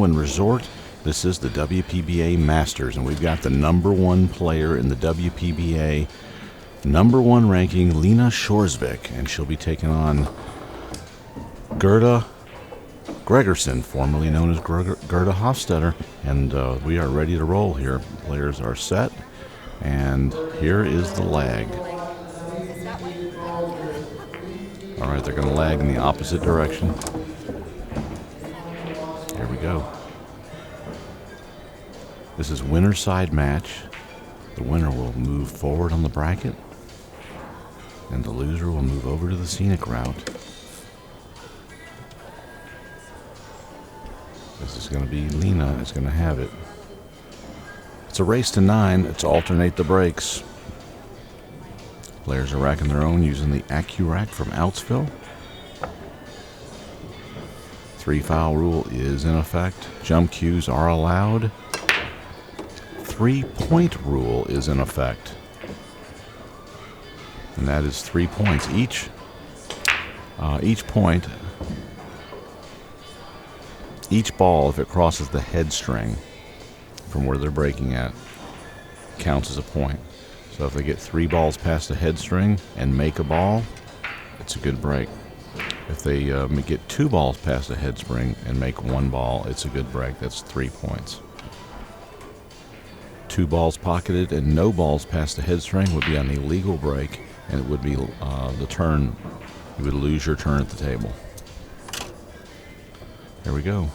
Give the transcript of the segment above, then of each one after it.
and Resort. This is the WPBA Masters, and we've got the number one player in the WPBA, number one ranking, Lena Kjorsvik, and she'll be taking on Gerda Gregerson, formerly known as Gerda Hofstetter, and we are ready to roll here. Players are set, and here is the lag. All right, they're going to lag in the opposite direction. Here we go. This is winner side match. The winner will move forward on the bracket, and the loser will move over to the scenic route. This is going to be Lena is going to have it. It's a race to 9. It's alternate the breaks. Players are racking their own using the AccuRack from Outsville. 3-foul rule is in effect. Jump cues are allowed. 3-point rule is in effect. And that is 3 points. Each point, each ball, if it crosses the head string from where they're breaking at, counts as a point. So if they get 3 balls past the head string and make a ball, it's a good break. If they get 2 balls past the head spring and make 1 ball, it's a good break. That's 3 points. 2 balls pocketed and no balls past the head string would be an illegal break, and it would be the turn. You would lose your turn at the table. Here we go.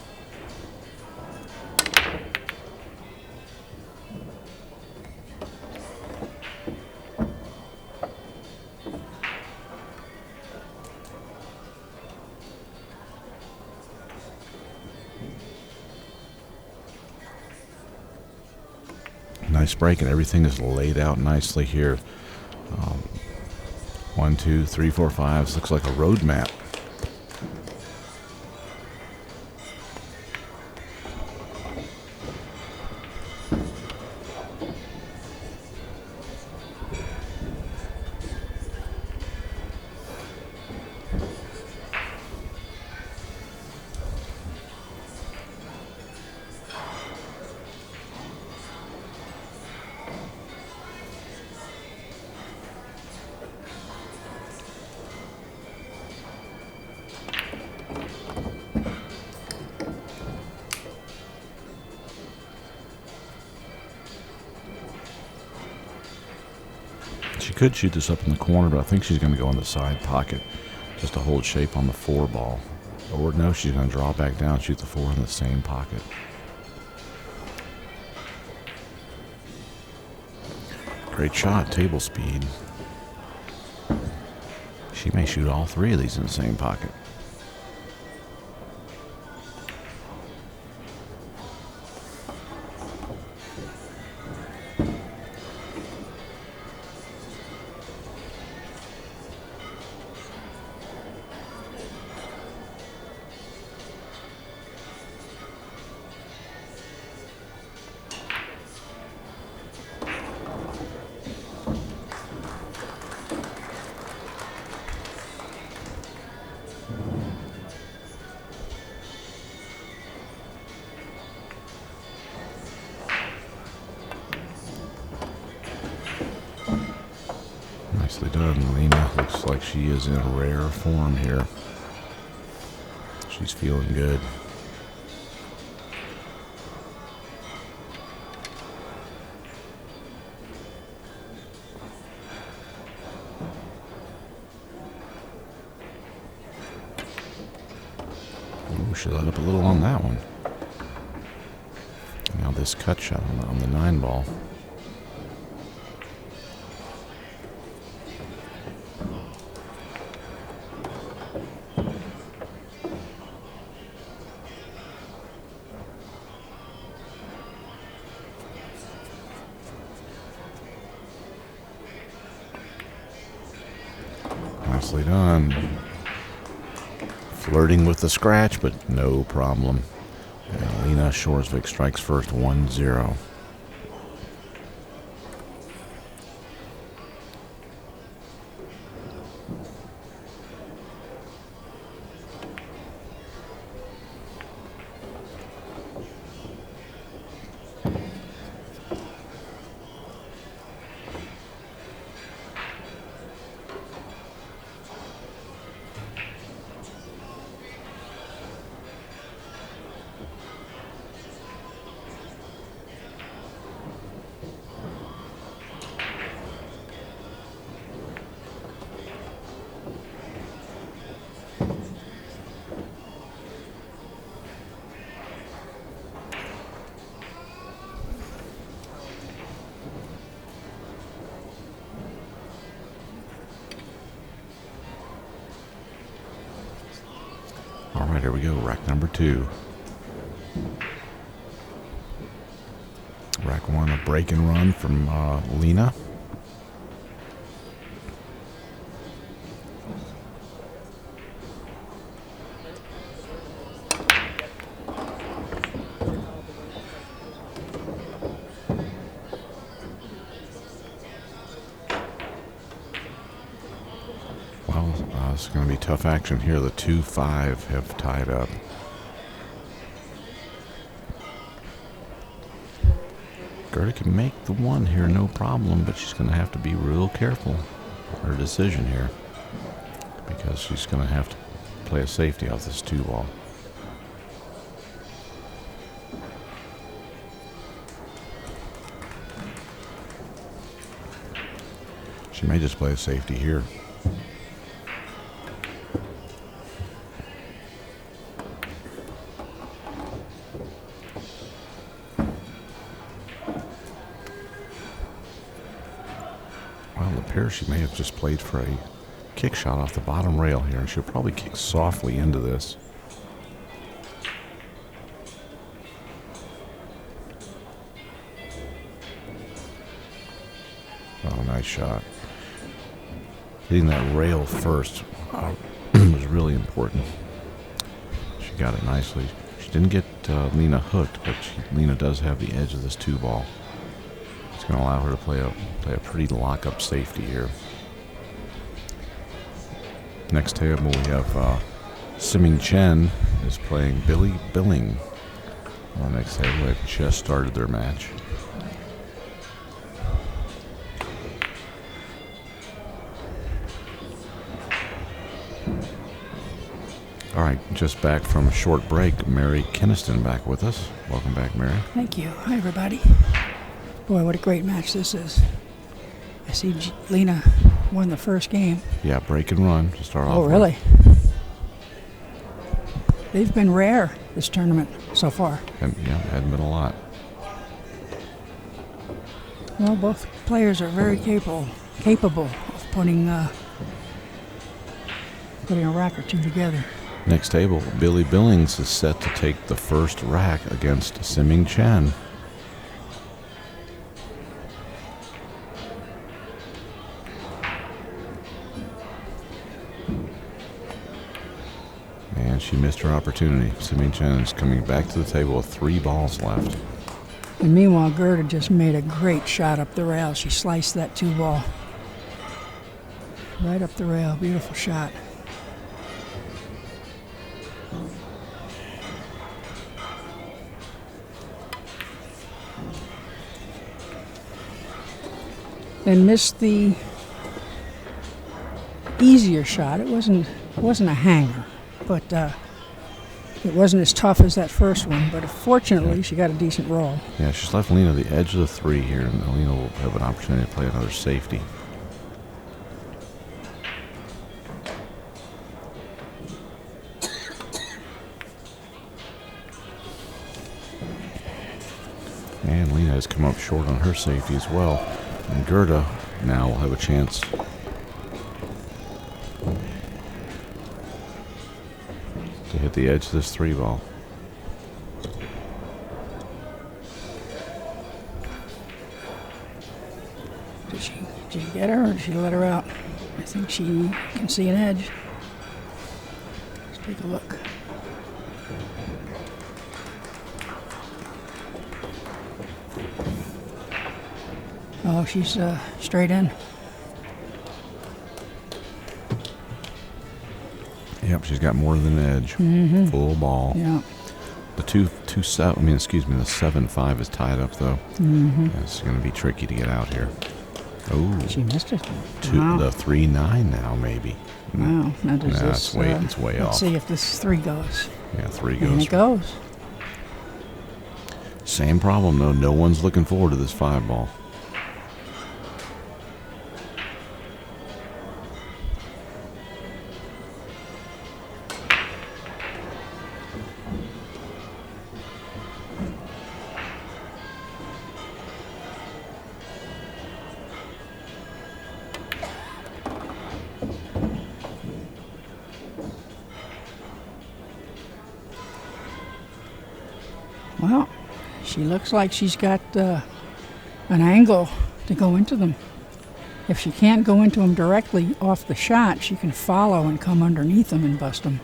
Nice break, and everything is laid out nicely here. 1, 2, 3, 4, 5. This looks like a road map. She could shoot this up in the corner, but I think she's going to go in the side pocket just to hold shape on the 4 ball. Or no, she's going to draw back down, shoot the 4 in the same pocket. Great shot, table speed. She may shoot all 3 of these in the same pocket. Nicely done. Lena looks like she is in rare form here. She's feeling good. Ooh, she let up a little on that one. Now this cut shot on the 9 ball. Nicely done. Flirting with the scratch, but no problem. And Lena Kjorsvik strikes first, 1-0. right, here we go. Rack number 2. Rack 1, a break and run from Lena. Well, it's going to be tough action here. The 2-5 have tied up. Gerda can make the 1 here, no problem, but she's going to have to be real careful with her decision here because she's going to have to play a safety off this 2 ball. She may just play a safety here. She may have just played for a kick shot off the bottom rail here, and she'll probably kick softly into this. Oh, nice shot. Hitting that rail first was really important. She got it nicely. She didn't get Lena hooked, but Lena does have the edge of this 2 ball. It's going to allow her to play a pretty lock-up safety here. Next table we have Siming Chen is playing Billy Billing. On the next table, they've just started their match. All right, just back from a short break, Mary Kinniston back with us. Welcome back, Mary. Thank you. Hi, everybody. Boy, what a great match this is. I see Lena won the first game. Yeah, break and run to start off. Oh, really? They've been rare this tournament so far. And, yeah, hadn't been a lot. Well, both players are very capable of putting a rack or 2 together. Next table, Billy Billings is set to take the first rack against Siming Chen. And she missed her opportunity. Siming Chen is coming back to the table with 3 balls left. And meanwhile, Gerda just made a great shot up the rail. She sliced that 2 ball right up the rail. Beautiful shot. And missed the easier shot. It wasn't a hanger, but it wasn't as tough as that first one. But fortunately, she got a decent roll. Yeah, she's left Lena the edge of the 3 here, and Lena will have an opportunity to play another safety. And Lena has come up short on her safety as well. And Gerda now will have a chance to hit the edge of this 3 ball. Did she get her, or did she let her out? I think she can see an edge. Let's take a look. Oh, she's straight in. Yep, she's got more than an edge. Mm-hmm. Full ball. Yeah. The 7-5 is tied up though. Mm-hmm. It's going to be tricky to get out here. Oh, she missed it. Wow. The 3-9 now maybe. Wow. Now does this? It's way off. Let's see if this 3 goes. Yeah, 3 goes. And it goes. Same problem though. No one's looking forward to this 5 ball. Well, she looks like she's got an angle to go into them. If she can't go into them directly off the shot, she can follow and come underneath them and bust them.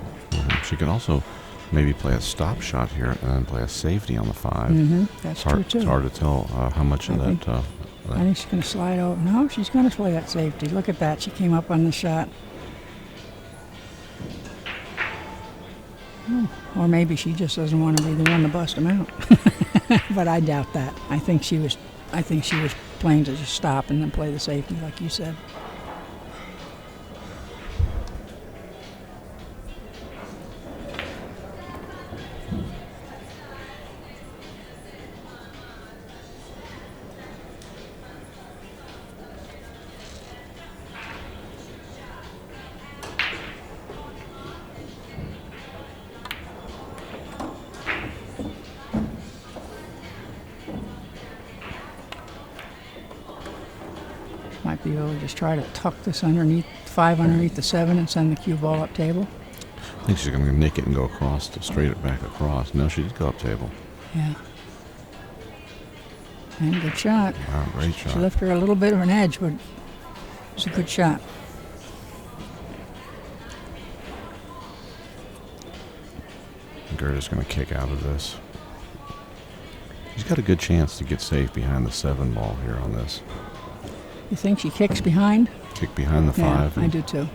She can also maybe play a stop shot here and then play a safety on the 5. That's true, too. It's hard to tell how much of that... I think she's going to slide over. No, she's going to play that safety. Look at that. She came up on the shot. Or maybe she just doesn't want to be the one to bust them out. But I doubt that. I think she was playing to just stop and then play the safety, like you said. Might be able to just try to tuck this underneath 5 underneath the 7 and send the cue ball up table. I think she's going to nick it and go across to straight it back across. No, she did go up table. Yeah. And good shot. Wow, great shot. She left her a little bit of an edge, but it's a good shot. Gerda's going to kick out of this. She's got a good chance to get safe behind the 7 ball here on this. You think she kicks behind? Kick behind the 5. Yeah, I do too.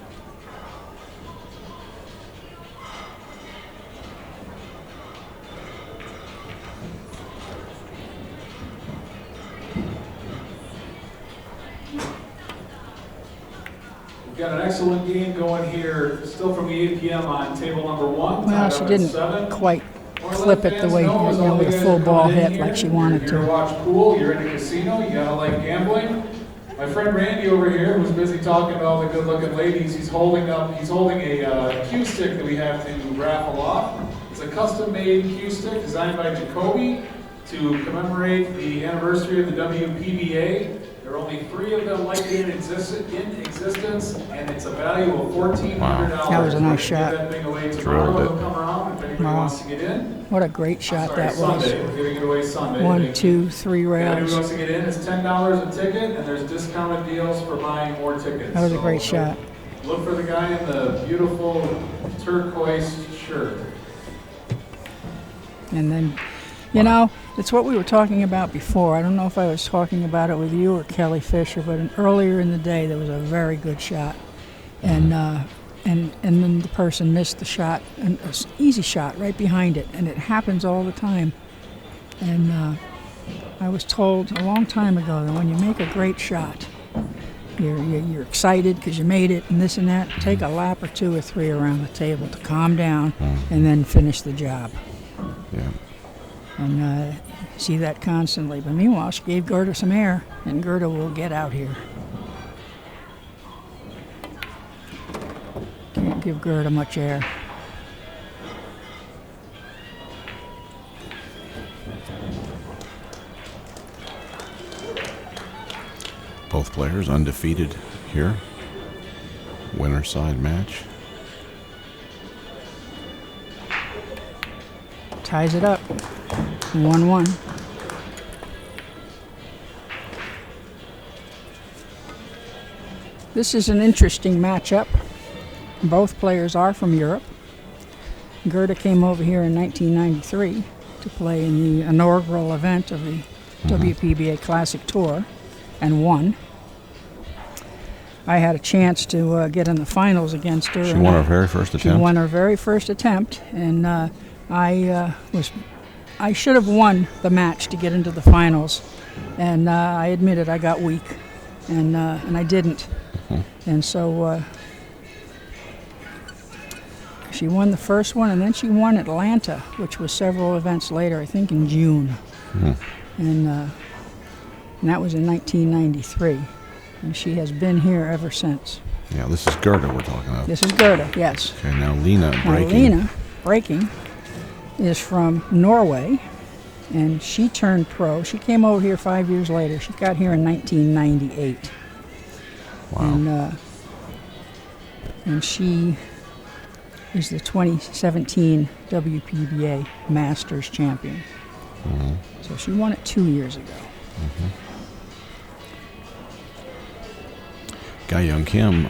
We've got an excellent game going here, still from the 8 p.m. on table number 1. Well, she didn't quite clip it the way, with a full ball hit like she wanted to. You're here to watch pool, you're in a casino, you gotta like gambling. My friend Randy over here, who's busy talking to all the good-looking ladies, he's holding a cue stick that we have to raffle off. It's a custom-made cue stick designed by Jacoby to commemorate the anniversary of the WPBA. There are only 3 of them like it in existence, and it's a value of $1,400. Wow. That was a nice shot. Give that thing away tomorrow. It'll come around if anybody wants to get in. What a great shot that was. Sunday. We're giving it away Sunday. 1, 2, 3 rails. Anybody wants to get in, it's $10 a ticket, and there's discounted deals for buying more tickets. That was a great shot. Look for the guy in the beautiful turquoise shirt. And then, you know, it's what we were talking about before. I don't know if I was talking about it with you or Kelly Fisher, but earlier in the day there was a very good shot, and then the person missed the shot, an easy shot right behind it, and it happens all the time. And I was told a long time ago that when you make a great shot, you're excited because you made it and this and that. Take a lap or 2 or 3 around the table to calm down, and then finish the job. Yeah. And see that constantly. But meanwhile, she gave Gerda some air, and Gerda will get out here. Can't give Gerda much air. Both players undefeated here. Winner side match. Ties it up. 1-1. This is an interesting matchup. Both players are from Europe. Gerda came over here in 1993 to play in the inaugural event of the WPBA Classic Tour and won. I had a chance to get in the finals against her. She won her very first attempt. She won her very first attempt, and I should have won the match to get into the finals, and I admitted I got weak, and I didn't, and so she won the first one, and then she won Atlanta, which was several events later, I think in June, and that was in 1993, and she has been here ever since. Yeah, this is Gerda we're talking about. This is Gerda, yes. Okay, now Lena breaking. Now Lena breaking is from Norway, and she turned pro. She came over here 5 years later. She got here in 1998. Wow. And she is the 2017 WPBA Masters champion. Mm-hmm. So she won it 2 years ago. Mm-hmm. Ga-Young Kim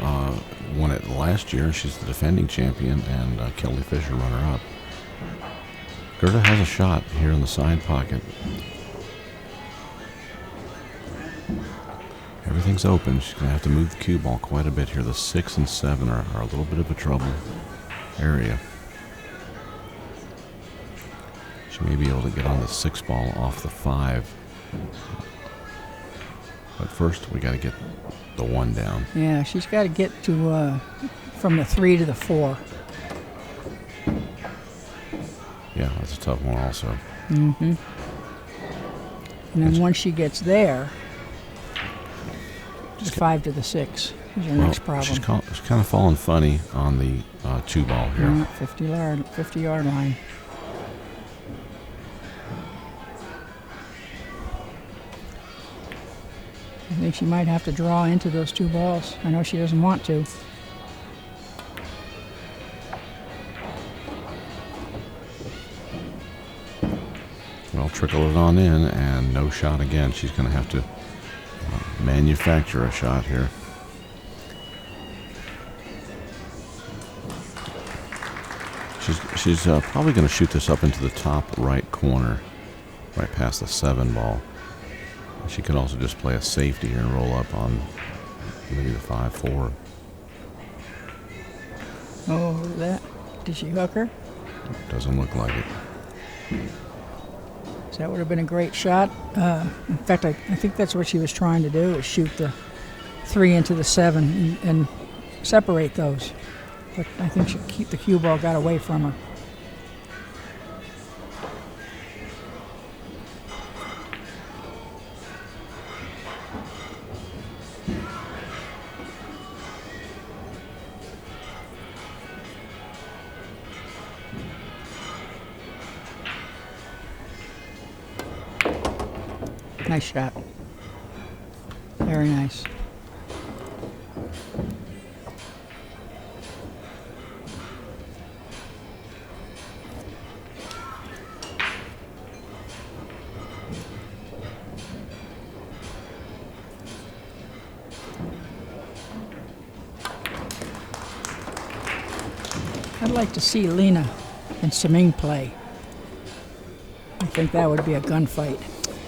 won it last year. She's the defending champion, and Kelly Fisher runner-up. Gerda has a shot here in the side pocket. Everything's open. She's going to have to move the cue ball quite a bit here. The 6 and 7 are a little bit of a trouble area. She may be able to get on the 6 ball off the 5. But first, we got to get the 1 down. Yeah, she's got to get to from the 3 to the 4. Yeah, that's a tough one also. Mm-hmm. And then once she gets there, the 5 to the 6 is her next problem. She's kind of falling funny on the 2 ball here. 50-yard line. I think she might have to draw into those 2 balls. I know she doesn't want to. Well, trickle it on in, and no shot again. She's going to have to manufacture a shot here. She's probably going to shoot this up into the top right corner, right past the 7 ball. She could also just play a safety here and roll up on maybe the 5-4. Oh, look at that. Did she hook her? Doesn't look like it. So that would have been a great shot. In fact, I think that's what she was trying to do, is shoot the 3 into the 7 and separate those. But I think the cue ball got away from her. Nice shot. Very nice. I'd like to see Lena and Siming play. I think that would be a gunfight.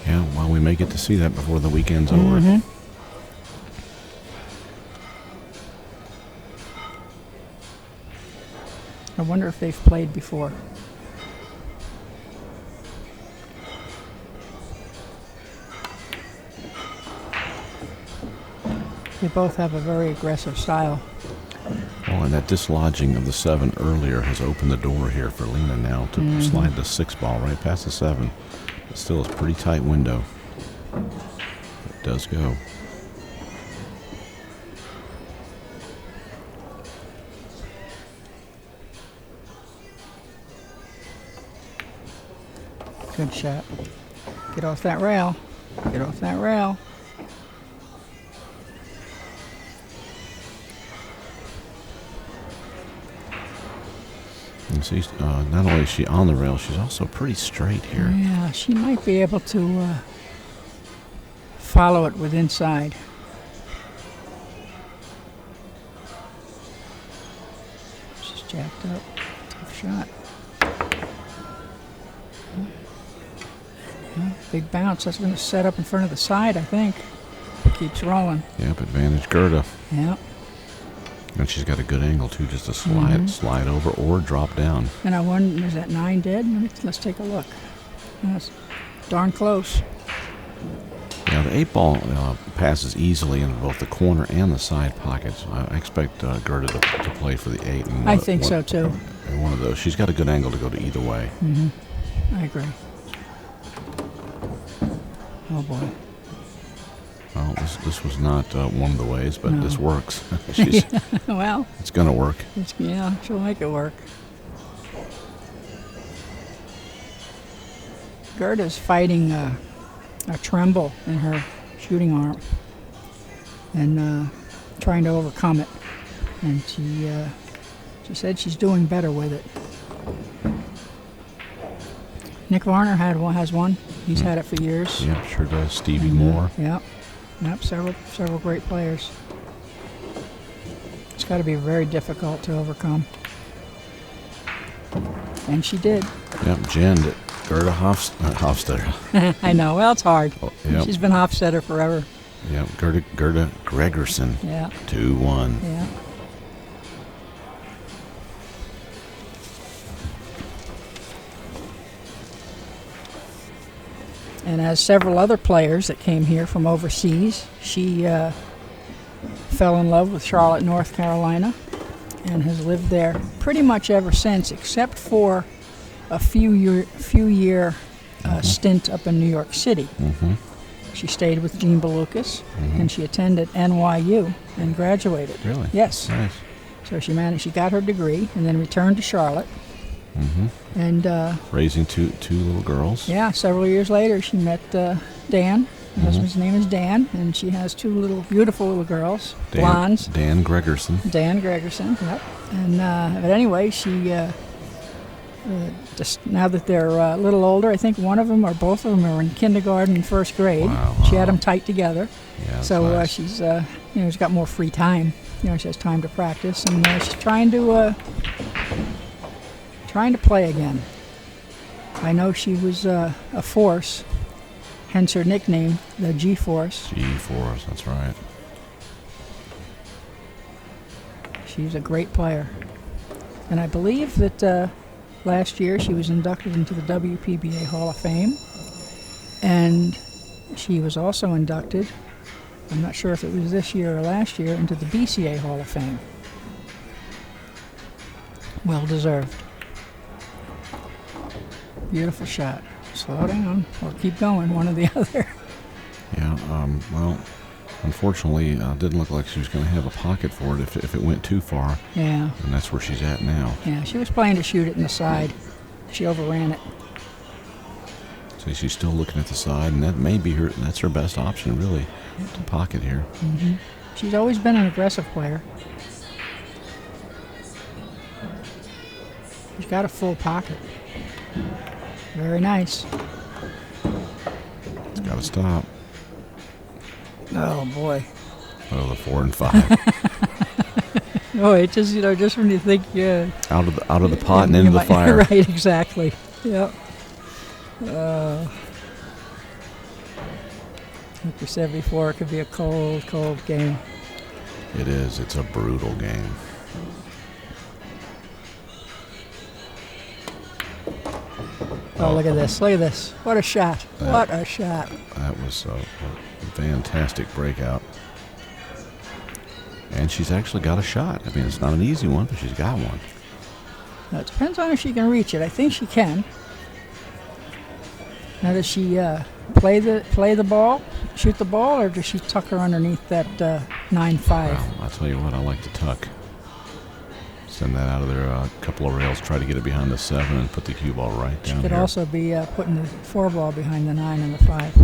Yeah, well, we may get to see that before the weekend's over. I wonder if they've played before. They both have a very aggressive style. Well, and that dislodging of the 7 earlier has opened the door here for Lena now to slide the 6 ball right past the 7. It still is a pretty tight window. It does go. Good shot. Get off that rail. Get off that rail. And see, not only is she on the rail, she's also pretty straight here. Yeah, she might be able to follow it with inside. She's jacked up. Tough shot. Yeah, big bounce. That's going to set up in front of the side, I think. Keeps rolling. Yep, advantage Gerda. Yep. And she's got a good angle, too, just to slide over or drop down. And I wonder, is that 9 dead? Let's take a look. That's darn close. Yeah, the 8 ball passes easily in both the corner and the side pockets. I expect Gerda to play for the 8. I think so, too. In one of those. She's got a good angle to go to either way. I agree. Oh, boy. Well, this was not one of the ways, but this works. Well, it's going to work. Yeah, she'll make it work. Gerda's fighting a tremble in her shooting arm and trying to overcome it. And she said she's doing better with it. Nick Varner has one. He's had it for years. Yeah, sure does. Stevie Moore. Yep. Several great players. It's got to be very difficult to overcome. And she did. Yep, Gerda Hofstetter. I know. Well, it's hard. Oh, yep. She's been Hofstetter forever. Yep, Gerda Gregerson. Yeah. 2-1. Yeah. And as several other players that came here from overseas, she fell in love with Charlotte, North Carolina, and has lived there pretty much ever since, except for a few year stint up in New York City. Mm-hmm. She stayed with Gene Belucas, and she attended NYU and graduated. Really? Yes. Nice. So she got her degree and then returned to Charlotte. Mm-hmm. And raising two little girls. Yeah, several years later she met Dan. Her husband's name is Dan, and she has two beautiful little girls, blondes. Dan Gregerson. Dan Gregerson, yep. And but anyway, she just now that they're a little older, I think one of them or both of them are in kindergarten and first grade. Wow. She had them tight together. Yeah, so nice. She's she's got more free time. She has time to practice, and she's trying to play again. I know she was a force, hence her nickname, the G-Force. G-Force, that's right. She's a great player. And I believe that last year she was inducted into the WPBA Hall of Fame. And she was also inducted, I'm not sure if it was this year or last year, into the BCA Hall of Fame. Well deserved. Beautiful shot. Slow down or keep going, one or the other. Yeah, well, unfortunately, didn't look like she was going to have a pocket for it if it went too far. Yeah. And that's where she's at now. Yeah, she was planning to shoot it in the side. She overran it. See, she's still looking at the side, and that may be that's her best option, really, to pocket here. Mm-hmm. She's always been an aggressive player. She's got a full pocket. Very nice. It's got to stop. Oh boy. Oh, the 4 and 5. Oh, it just just when you think out of the pot and into the fire. Right, exactly. Yep. Like we said before, it could be a cold game. It is. It's a brutal game. Oh, look at this. Look at this. What a shot. What a shot. That was a fantastic breakout. And she's actually got a shot. I mean, it's not an easy one, but she's got one. Now, it depends on if she can reach it. I think she can. Now, does she play the ball, shoot the ball, or does she tuck her underneath that 9-5? Well, I'll tell you what, I like to tuck. Send that out of there a couple of rails, try to get it behind the 7 and put the cue ball right down She could here. also be putting the 4 ball behind the 9 and the 5.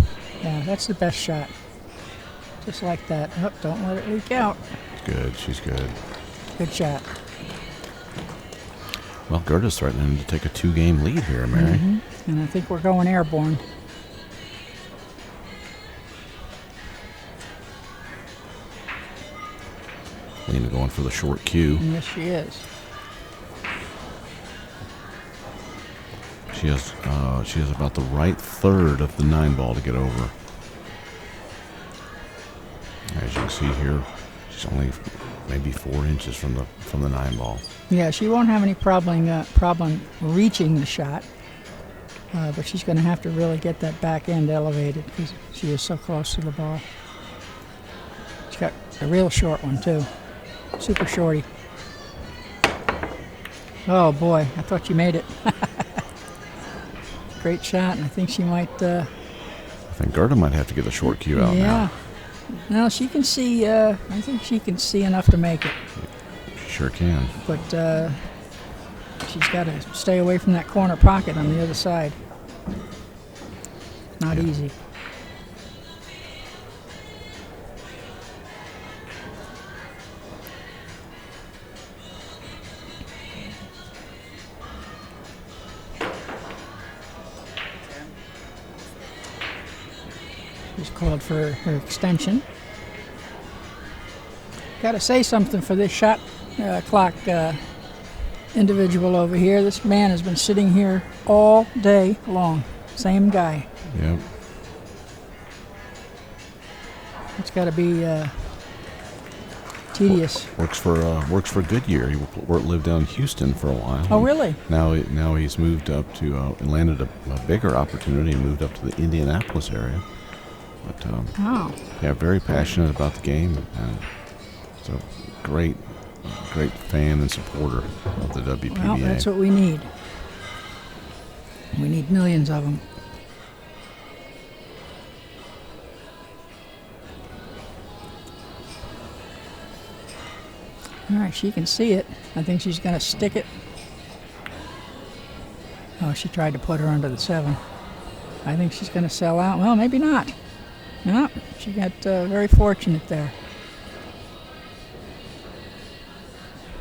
Yeah, that's the best shot. Just like that. Oh, don't let it leak out. Good, she's good. Good shot. Well, Gerda's threatening to take a 2-game lead here, Mary. Mm-hmm. And I think we're going airborne. Lena going for the short cue. Yes, she is. She has about the right third of the 9 ball to get over. As you can see here, she's only maybe 4 inches from the 9 ball. Yeah, she won't have any problem reaching the shot, but she's going to have to really get that back end elevated because she is so close to the ball. She's got a real short one too, super shorty. Oh boy, I thought she made it. Great shot, and I think she might. I think Gerda might have to get the short cue out now. No, she can see. I think she can see enough to make it. She sure can. But she's got to stay away from that corner pocket on the other side. Not easy. She's called for her extension. Got to say something for this shot clock individual over here. This man has been sitting here all day long. Same guy. Yep. It's got to be tedious. Works for Goodyear. He lived down in Houston for a while. Oh, really? Now he's moved up to and landed a bigger opportunity and moved up to the Indianapolis area. But yeah, very passionate about the game, and so great fan and supporter of the WPBA. Well, that's what we need. We need millions of them. All right, she can see it. I think she's going to stick it. Oh, she tried to put her under the 7. I think she's going to sell out. Well, maybe not. No, she got very fortunate there.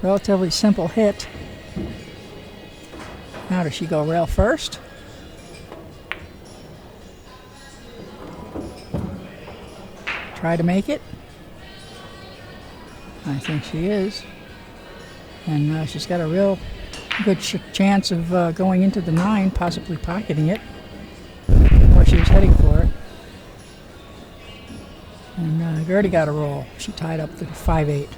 Relatively simple hit. Now does she go rail first? Try to make it. I think she is. And she's got a real good chance of going into the 9, possibly pocketing it. Or she was heading for it. And Gerda got a roll. She tied up the 5-8.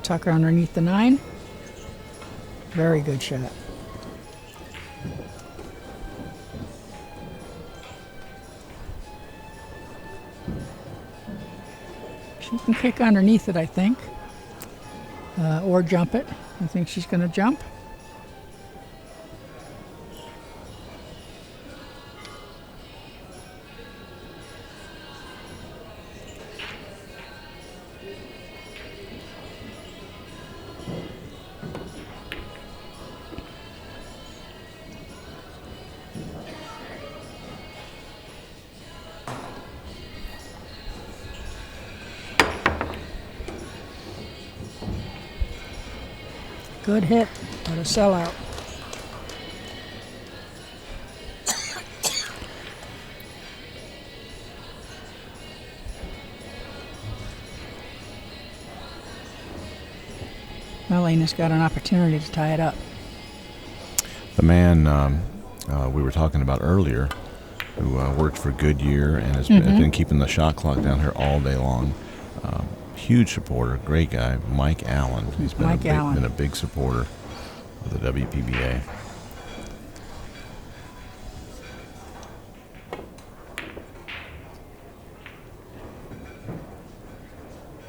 Tuck her underneath the 9. Very good shot. She can kick underneath it, I think, or jump it. I think she's going to jump. Good hit, but a sellout. Elena's got an opportunity to tie it up. The man we were talking about earlier, who worked for Goodyear and has been keeping the shot clock down here all day long. Huge supporter, great guy, Mike Allen. He's been been a big supporter of the WPBA.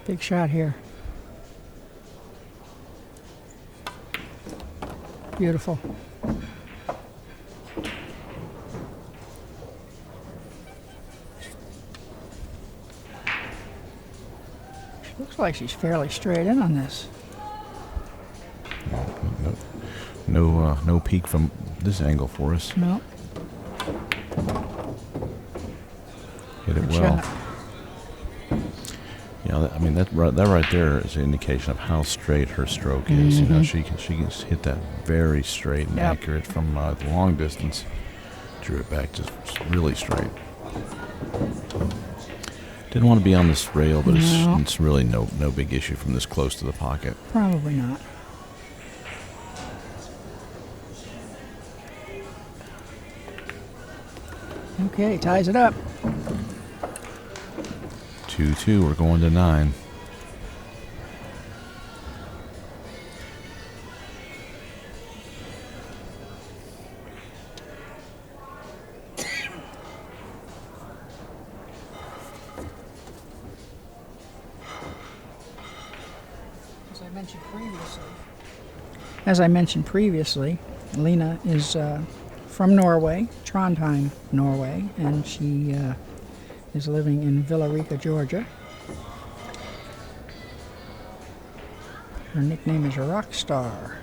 Big shot here. Beautiful. Looks like she's fairly straight in on this. No peek from this angle for us. No. Hit it Good well. shot. Yeah, I mean that right there is an indication of how straight her stroke is. You know, she can hit that very straight and accurate from the long distance. Drew it back just really straight. Didn't want to be on this rail, but it's really no big issue from this close to the pocket. Probably not. Okay, ties it up. 2-2, we're going to 9. As I mentioned previously, Lena is from Norway, Trondheim, Norway, and she is living in Villarica, Georgia. Her nickname is Rockstar.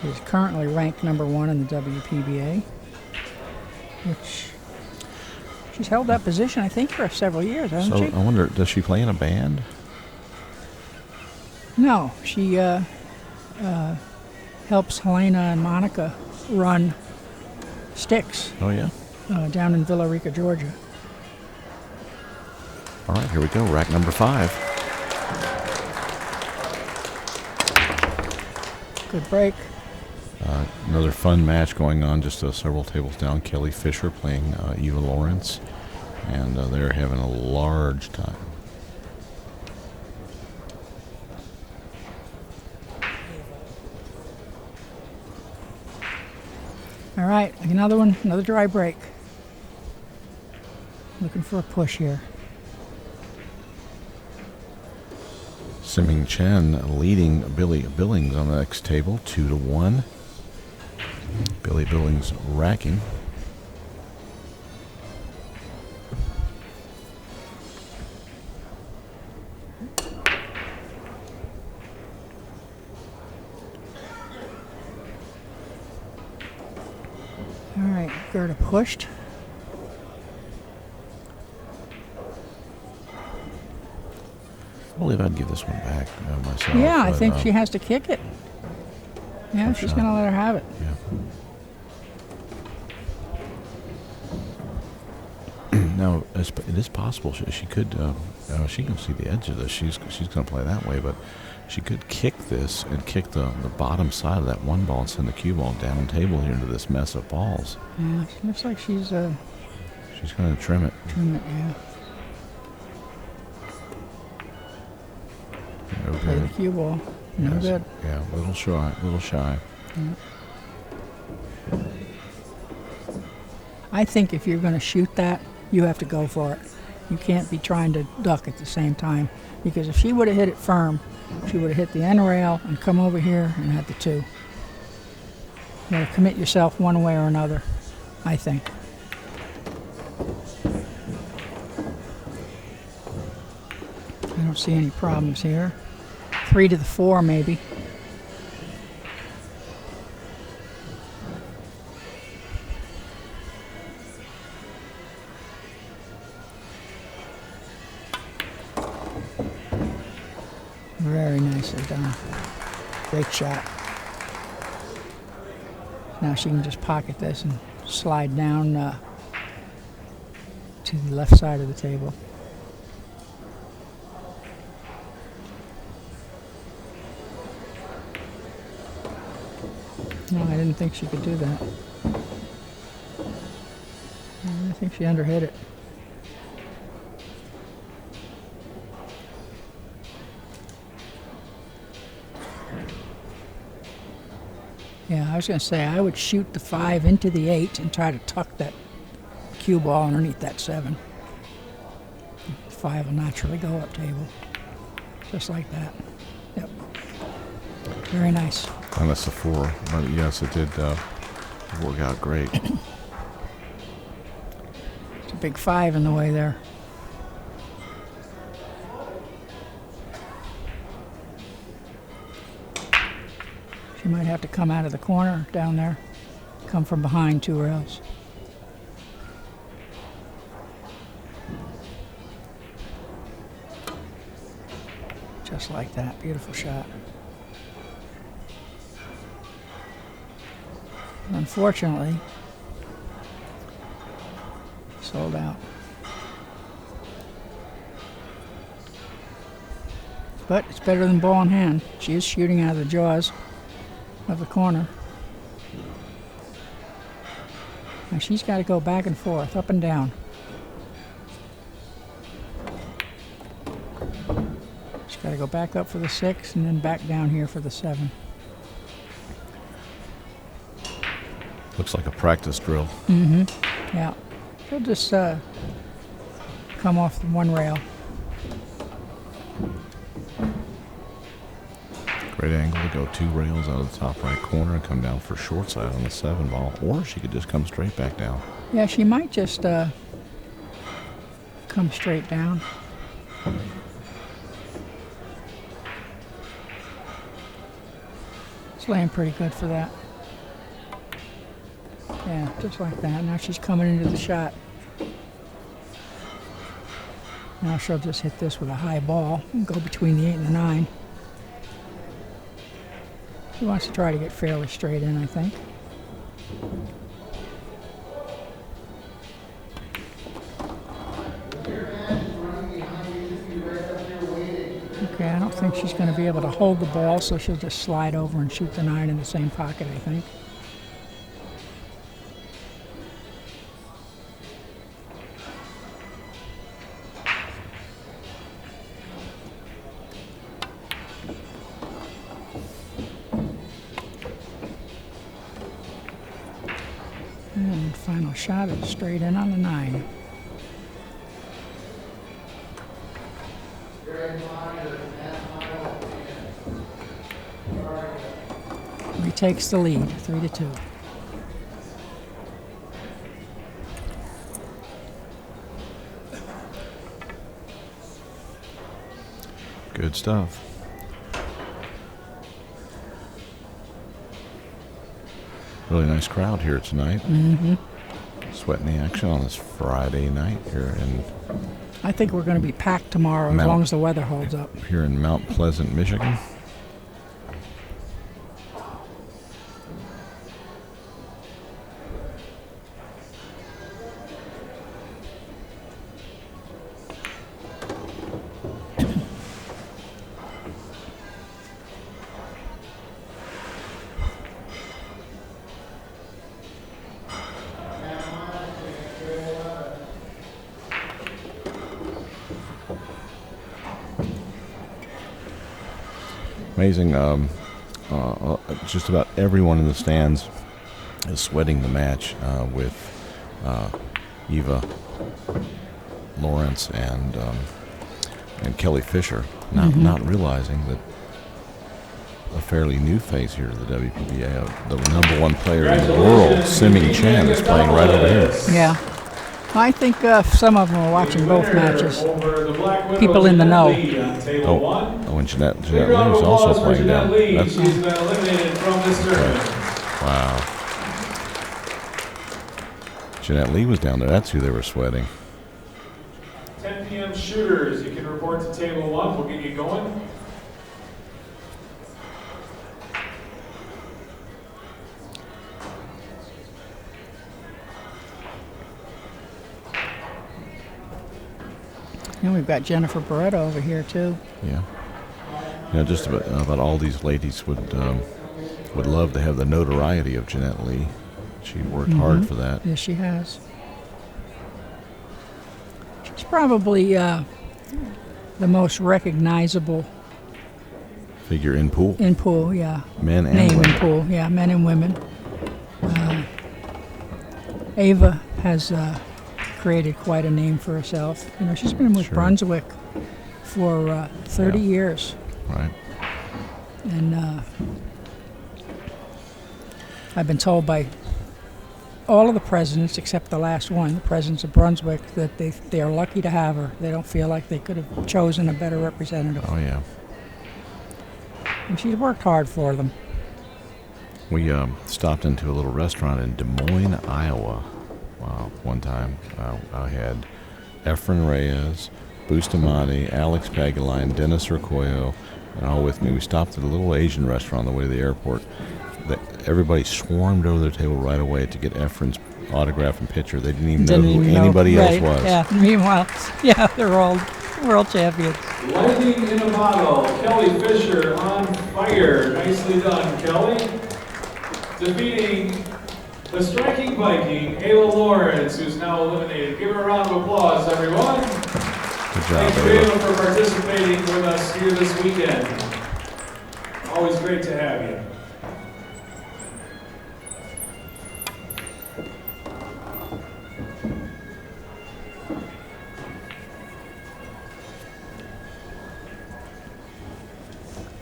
She is currently ranked number 1 in the WPBA, which she's held that position, I think, for several years, hasn't she? So I wonder, does she play in a band? No, she helps Helena and Monica run sticks. Oh, yeah? Down in Villa Rica, Georgia. All right, here we go. Rack number 5. Good break. Another fun match going on just several tables down. Kelly Fisher playing Eva Lawrence, and they're having a large time. All right, another one, another dry break. Looking for a push here. Siming Chen leading Billy Billings on the next table, 2-1. Billy Billings racking. All right, Gerda pushed. I believe I'd give this one back myself. Yeah, I but, think she has to kick it. Yeah, she's going to let her have it. Yeah. Now, it is possible she could. She can see the edge of this. She's going to play that way, but she could kick this and kick the bottom side of that one ball and send the cue ball down table here into this mess of balls. Yeah, she looks like she's going to trim it. Trim it, yeah. No Play the good. cue ball. No Yes. good. Yeah, a little shy. Yeah. I think if you're going to shoot that, you have to go for it. You can't be trying to duck at the same time, because if she would have hit it firm, she would have hit the end rail and come over here and had the 2. You got to commit yourself one way or another, I think. I don't see any problems here. 3 to the 4, maybe. Very nicely done. Great shot. Now she can just pocket this and slide down to the left side of the table. No, I didn't think she could do that. I think she underhit it. Yeah, I was going to say I would shoot the 5 into the 8 and try to tuck that cue ball underneath that 7. The 5 will naturally go up table. Just like that. Yep. Very nice. And that's a 4. But yes, it did work out great. It's a big 5 in the way there. She might have to come out of the corner down there. Come from behind 2 rails. Just like that. Beautiful shot. Unfortunately, sold out. But it's better than ball in hand. She is shooting out of the jaws of the corner. Now she's got to go back and forth, up and down. She's got to go back up for the 6 and then back down here for the 7. Looks like a practice drill. Mm-hmm. Yeah. She'll just come off the 1 rail. Great angle to go 2 rails out of the top right corner and come down for short side on the 7 ball. Or she could just come straight back down. Yeah, she might just come straight down. She's laying pretty good for that. Yeah, just like that. Now she's coming into the shot. Now she'll just hit this with a high ball and go between the 8 and the 9. She wants to try to get fairly straight in, I think. Okay, I don't think she's going to be able to hold the ball, so she'll just slide over and shoot the 9 in the same pocket, I think. And final shot is straight in on the 9. Takes the lead, 3-2. Good stuff. Really nice crowd here tonight. Mm-hmm. Sweating the action on this Friday night here in... I think we're going to be packed tomorrow as long as the weather holds up. Here in Mount Pleasant, Michigan. Amazing. Just about everyone in the stands is sweating the match with Eva Lawrence and Kelly Fisher, not realizing that a fairly new face here to the WPBA, the number 1 player in the world, Simi Chen, is playing right over here. Yeah. I think some of them are watching both matches. People in the know. And Jeanette Lee is also playing down. She's been eliminated from this tournament. Wow. Jeanette Lee was down there. That's who they were sweating. 10 p.m. shooters, you can report to table 1. We'll get you going. And we've got Jennifer Beretta over here too. Yeah. Just about all these ladies would love to have the notoriety of Jeanette Lee. She worked hard for that. Yes, she has. She's probably the most recognizable figure in pool. In pool, yeah. Men and name women. In pool, yeah, men and women. Ava has created quite a name for herself. She's been with Brunswick for 30 years. Right. And I've been told by all of the presidents, except the last one, the presidents of Brunswick, that they are lucky to have her. They don't feel like they could have chosen a better representative. Oh, yeah. And she's worked hard for them. We stopped into a little restaurant in Des Moines, Iowa. Wow, one time I had Efren Reyes, Bustamante, Alex Pagaline, Dennis Urcoyo, and all with me. We stopped at a little Asian restaurant on the way to the airport. Everybody swarmed over their table right away to get Efren's autograph and picture. They didn't even know who anybody else was. Yeah, meanwhile, they're all world champions. Lightning in a bottle. Kelly Fisher on fire. Nicely done, Kelly. Defeating the striking Viking, Ayla Lawrence, who's now eliminated. Give her a round of applause, everyone. Good job, Thanks, Ayla, for participating with us here this weekend. Always great to have you.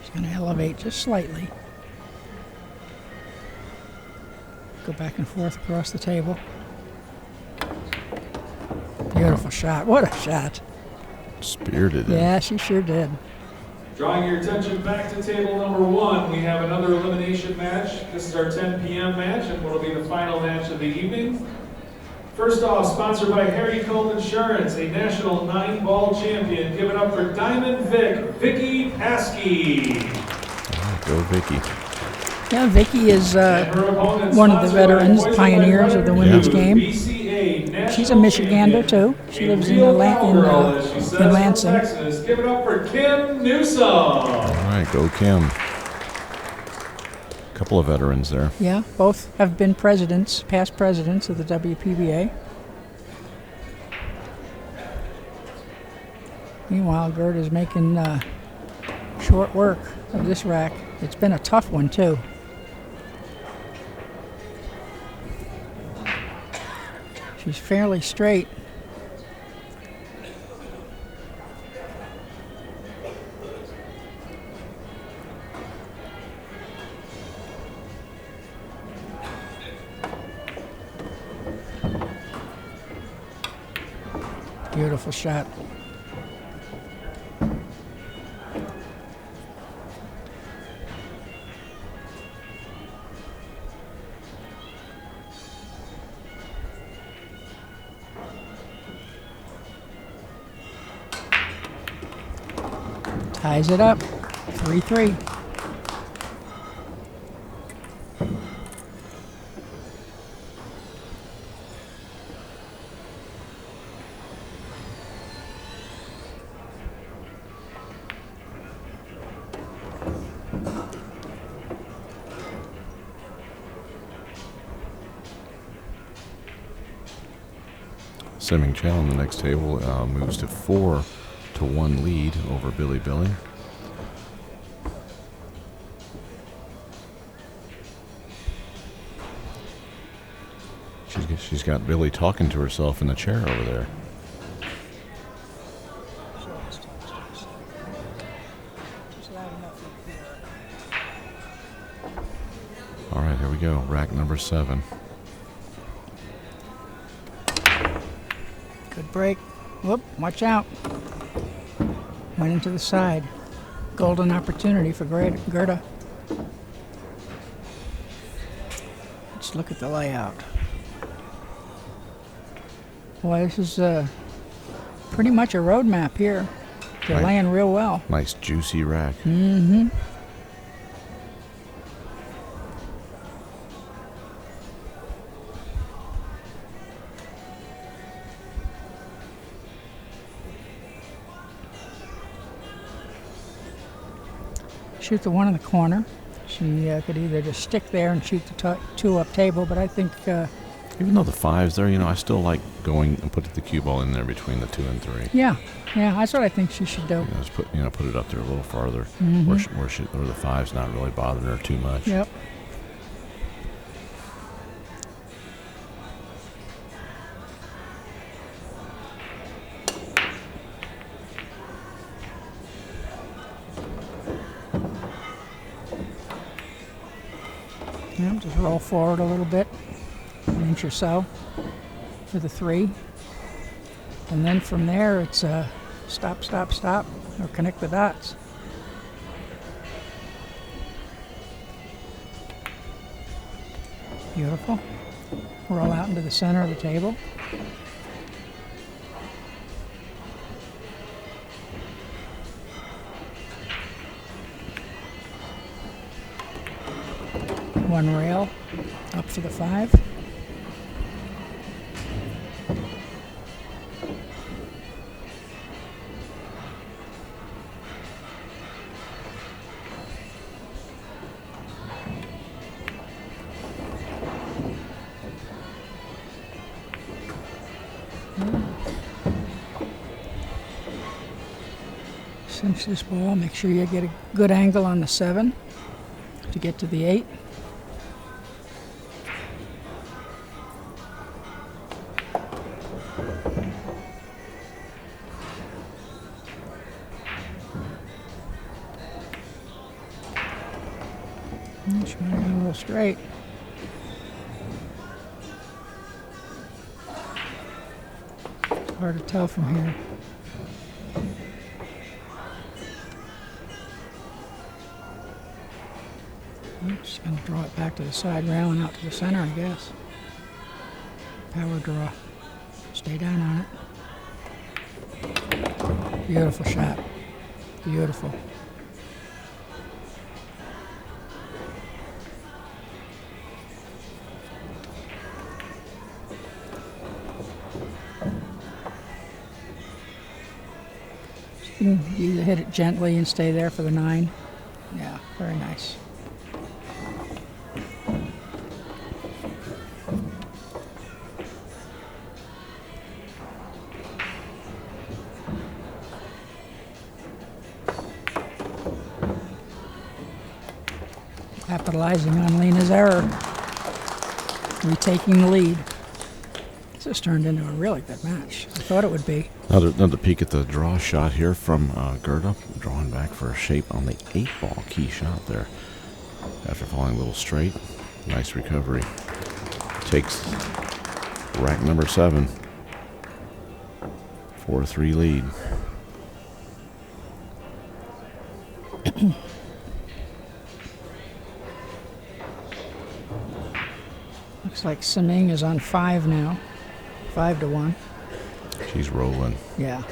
She's going to elevate just slightly. Go back and forth across the table. Beautiful shot. What a shot. Spirited. Yeah, she sure did. Drawing your attention back to table number 1, we have another elimination match. This is our 10 p.m. match and what will be the final match of the evening. First off, sponsored by Harry Cole Insurance, a national 9-ball champion. Give it up for Diamond Vicky Paskey. Go Vicky. Yeah, Vicky is one of the veterans, pioneers of the women's game. She's a Michigander too. She lives in Lansing. Texas. Give it up for Kim Newsom. All right, go Kim. Couple of veterans there. Yeah, both have been presidents, past presidents of the WPBA. Meanwhile, Gerda's making short work of this rack. It's been a tough one too. She's fairly straight. Beautiful shot. Ties it up, 3-3. Simming Chow on the next table moves to 4-1 lead over Billy. She's got Billy talking to herself in the chair over there. All right, here we go. Rack number 7. Good break. Whoop, watch out. Went into the side. Golden opportunity for Gerda. Let's look at the layout. Boy, this is pretty much a road map here. They're laying real well. Nice juicy rack. Mm-hmm. Shoot the one in the corner. She could either just stick there and shoot the 2-up table, but I think... even though the 5's there, I still like going and putting the cue ball in there between the 2 and 3. Yeah, that's what I think she should do. Just put it up there a little farther, Mm-hmm. where the 5's not really bothering her too much. Yep. Just roll forward a little bit, an inch or so for the 3. And then from there it's stop, stop, stop, or connect the dots. Beautiful. Roll out into the center of the table. One rail up for the 5. Cinch this ball, make sure you get a good angle on the 7 to get to the 8. She might go a little straight. It's hard to tell from here. I'm just going to draw it back to the side rail and out to the center, I guess. Power draw. Stay down on it. Beautiful shot. Beautiful. You can hit it gently and stay there for the 9. Yeah, very nice. Capitalizing on Lena's error. Retaking the lead. This has turned into a really good match. I thought it would be. Another peek at the draw shot here from Gerda, drawing back for a shape on the 8-ball key shot there. After falling a little straight, nice recovery. Takes rack number 7. 4-3 lead. Looks like Siming is on 5 now. 5-1. She's rolling. Yeah.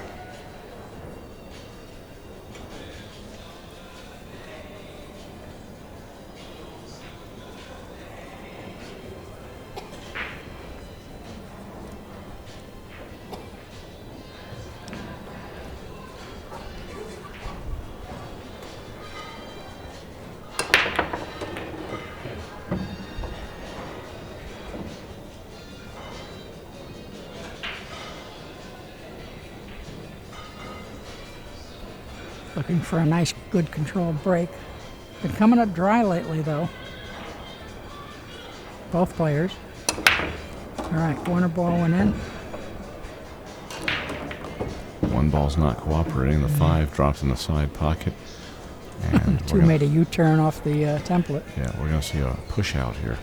Looking for a nice, good controlled break. Been coming up dry lately, though. Both players. All right, corner ball went in. One ball's not cooperating. The 5 drops in the side pocket. And 2 made a U-turn off the template. Yeah, we're going to see a push out here.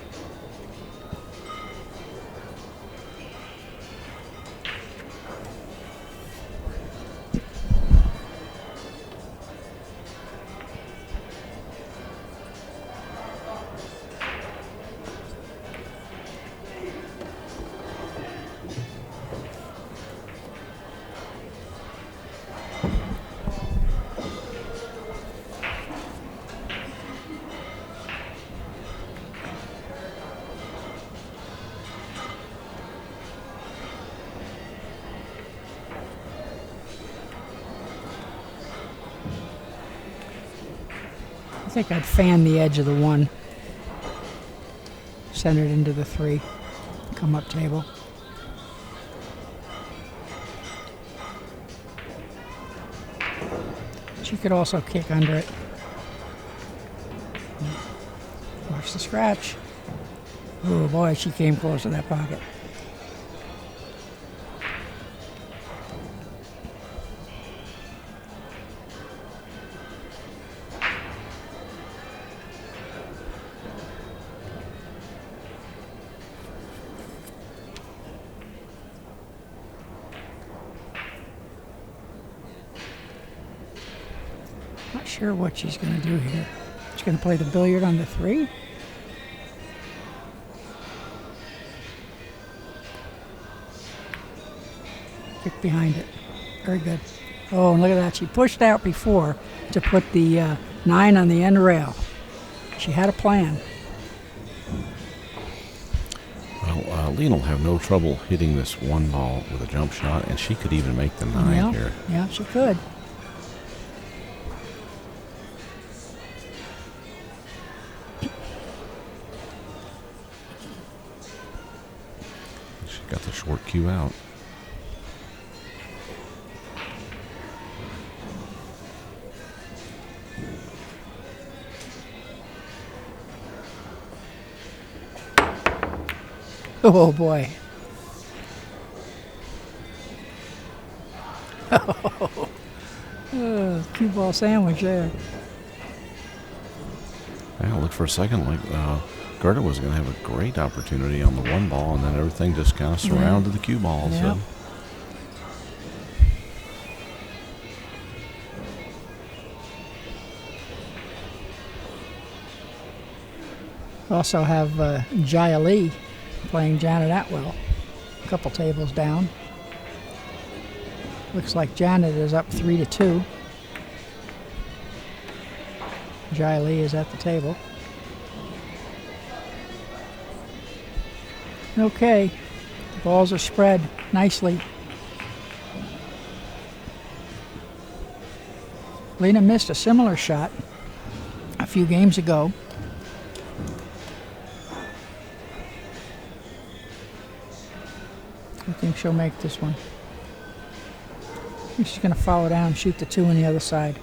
I think I'd fan the edge of the 1. Send it into the 3. Come up table. She could also kick under it. Watch the scratch. Oh boy, she came close to that pocket. Not sure what she's going to do here. She's going to play the billiard on the 3. Kick behind it. Very good. Oh, and look at that. She pushed out before to put the 9 on the end rail. She had a plan. Well, Lena will have no trouble hitting this 1 ball with a jump shot, and she could even make the 9 here. Yeah, she could. She got the short cue out. Oh boy. Cue ball sandwich there. Yeah, it looked for a second like Gerda was going to have a great opportunity on the 1 ball, and then everything just kind of surrounded the cue ball. Yeah. So. Also have Jaya Lee playing Janet Atwell, a couple tables down. Looks like Janet is up 3-2. Jaya Lee is at the table. Okay, the balls are spread nicely. Lena missed a similar shot a few games ago. I think she'll make this one. She's going to follow down and shoot the 2 on the other side.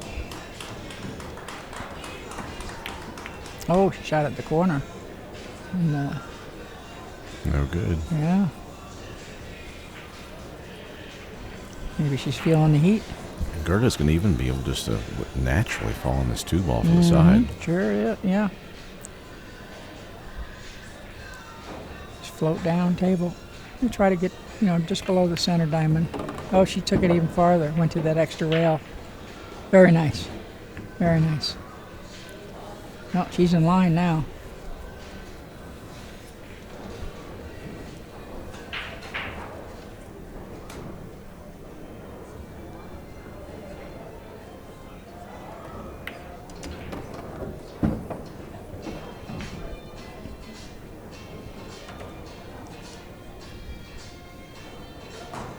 Oh, she shot at the corner. And, no good. Yeah. Maybe she's feeling the heat. Gerda's going to even be able just to naturally fall on this 2 ball for the side. Sure, yeah. Just float down table. You try to get, just below the center diamond. Oh, she took it even farther. Went to that extra rail. Very nice. Very nice. No, she's in line now.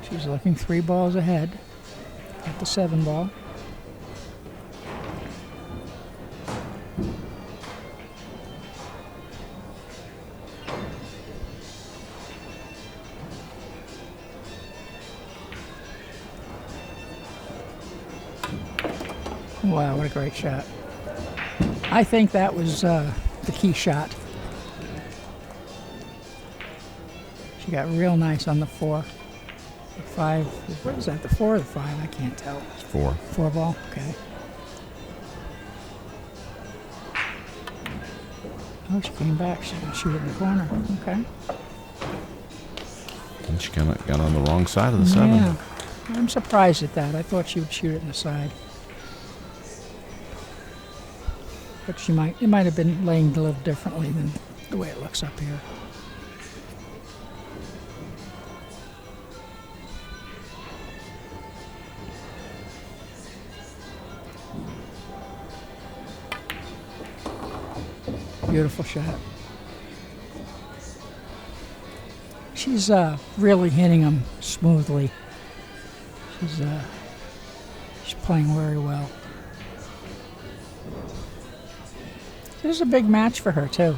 She's looking 3 balls ahead at the 7 ball. Wow, what a great shot. I think that was the key shot. She got real nice on the 4. The 5, what is that, the 4 or the 5? I can't tell. It's 4. 4 ball, okay. Oh, she came back. She's going to shoot it in the corner. Okay. And she kind of got on the wrong side of the 7. Yeah. I'm surprised at that. I thought she would shoot it in the side. But it might have been laying a little differently than the way it looks up here. Beautiful shot. She's really hitting them smoothly. She's playing very well. This is a big match for her too.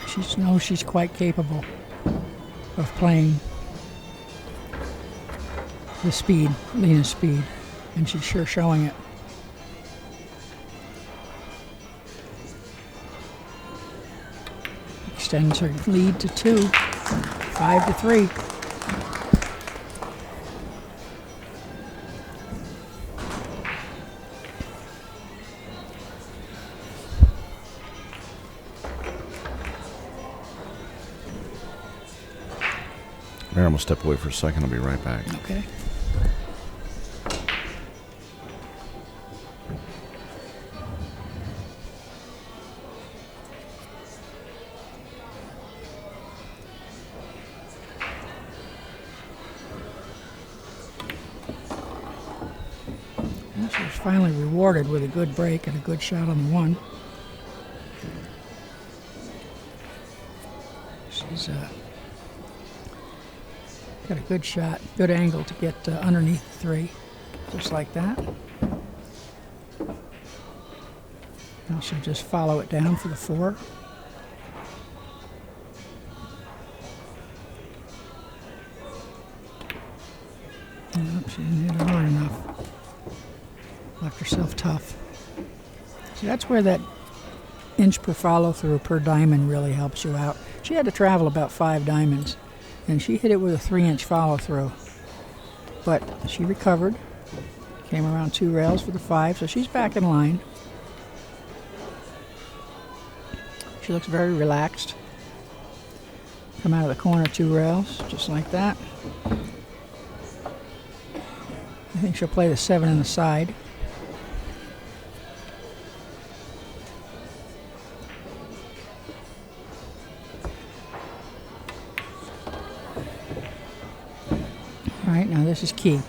She knows she's quite capable of playing the speed, Lena's speed, and she's sure showing it. Extends her lead to 2, 5-3. Miriam will step away for a second. I'll be right back. Okay. She was finally rewarded with a good break and a good shot on the 1. She's got a good shot, good angle to get underneath the 3, just like that. Now she'll just follow it down for the 4. Nope, she didn't hit it hard enough. Left herself tough. See, that's where that inch per follow through per diamond really helps you out. She had to travel about 5 diamonds, and she hit it with a 3-inch follow through. But she recovered, came around 2 rails for the 5, so she's back in line. She looks very relaxed. Come out of the corner 2 rails, just like that. I think she'll play the 7 in the side. All right, now this is key.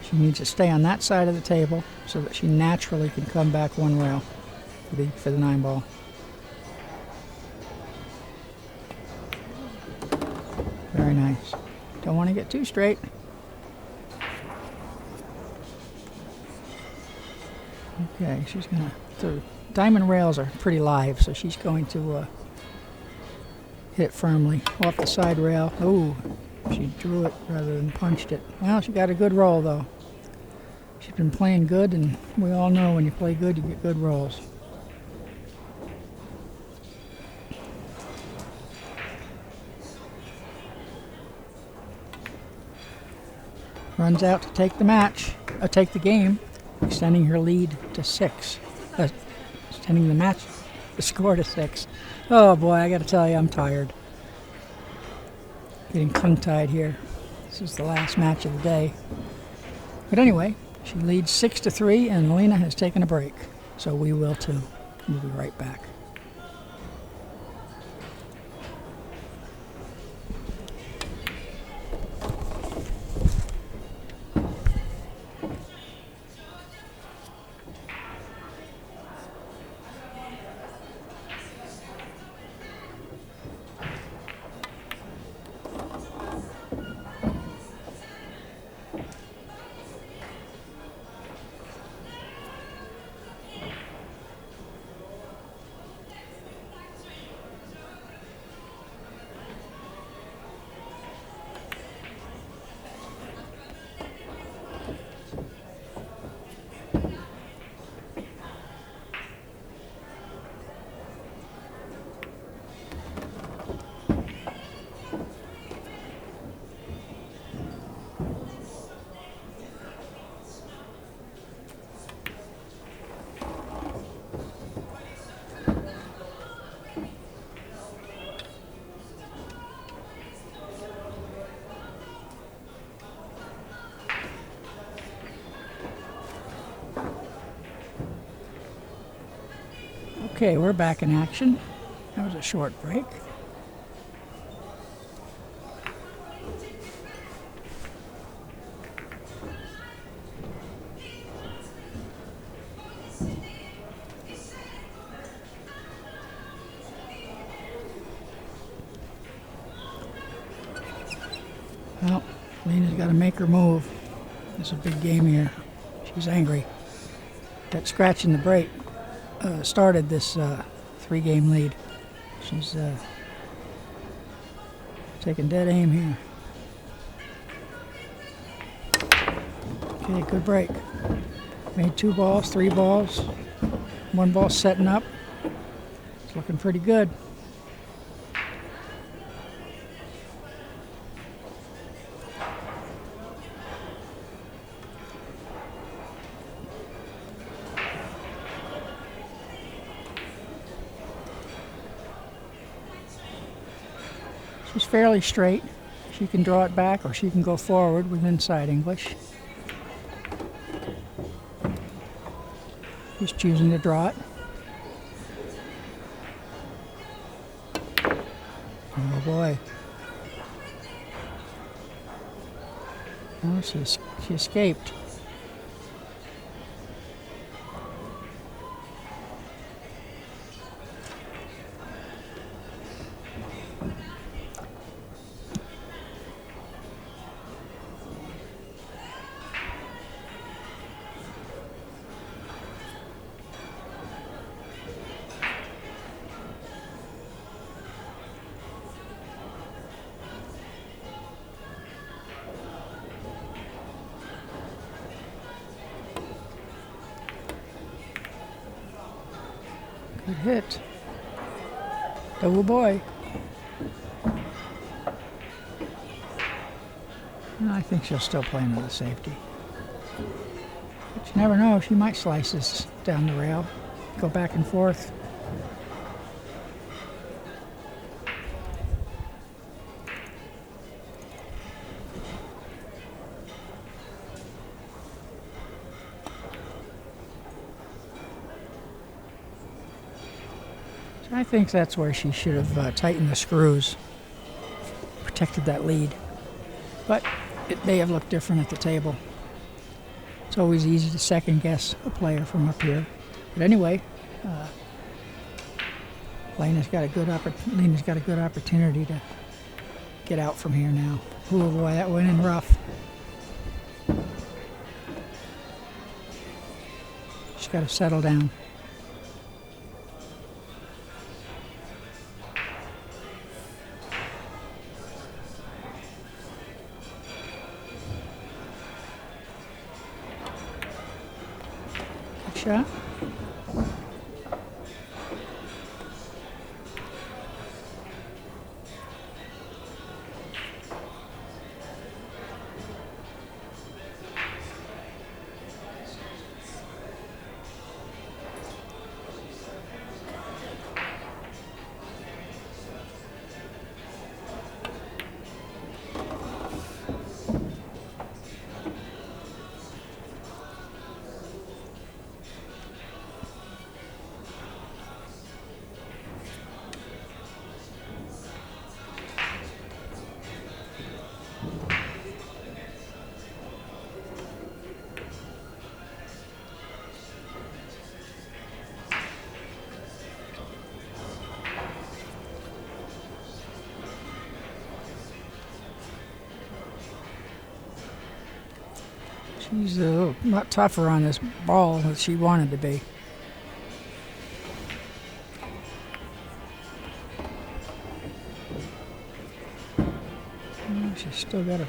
She needs to stay on that side of the table so that she naturally can come back one rail for the 9-ball. Very nice. Don't want to get too straight. Okay, she's going to... The diamond rails are pretty live, so she's going to hit it firmly off the side rail. Oh, she drew it rather than punched it. Well, she got a good roll, though. She's been playing good, and we all know when you play good, you get good rolls. Runs out to take the match, take the game, extending her lead to 6. Extending the score to 6. Oh boy, I got to tell you, I'm tired. Getting tongue-tied here. This is the last match of the day. But anyway, she leads 6-3, and Lena has taken a break. So we will too. We'll be right back. Okay, we're back in action. That was a short break. Well, Lena's got to make her move. It's a big game here. She's angry. That scratch in the break started this 3-game lead. She's taking dead aim here. Okay, good break. Made 2 balls, 3 balls. 1 ball setting up. It's looking pretty good. She's fairly straight. She can draw it back or she can go forward with inside English. She's choosing to draw it. Oh boy. Oh, she escaped. Good hit. Oh boy. I think she'll still play into the safety. But you never know, she might slice this down the rail, go back and forth. I think that's where she should have tightened the screws, protected that lead. But it may have looked different at the table. It's always easy to second guess a player from up here. But anyway, Lena's got a good opportunity to get out from here now. Oh boy, that went in rough. She's got to settle down. Good shot. She's a lot tougher on this ball than she wanted to be. She's still got a...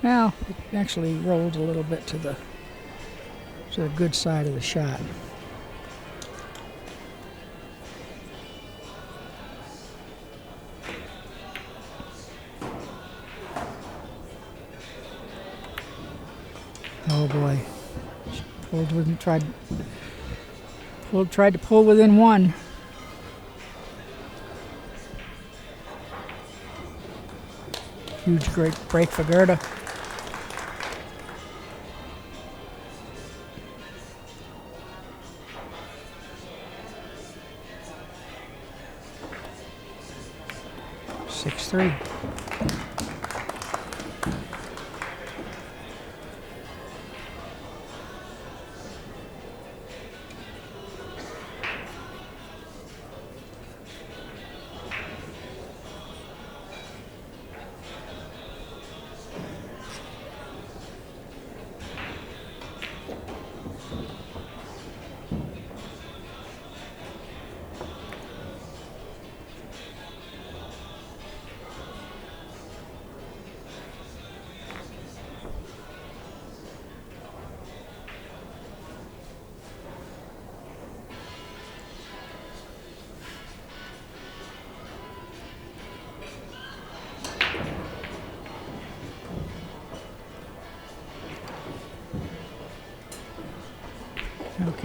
Now, it actually rolled a little bit to the good side of the shot. Oh boy, she tried to pull within one. Huge, great break for Gerda. Six, 3.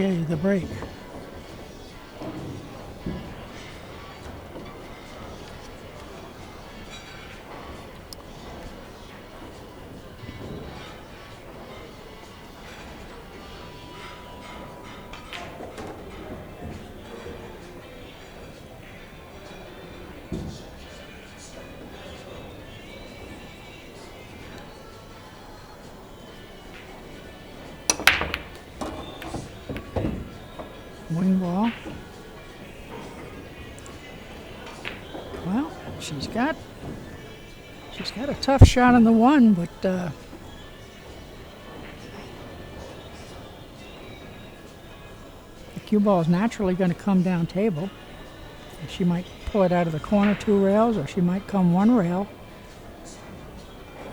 Okay, the break. Wing ball. Well, she's got a tough shot on the one, but the cue ball is naturally going to come down table. She might pull it out of the corner 2 rails, or she might come 1 rail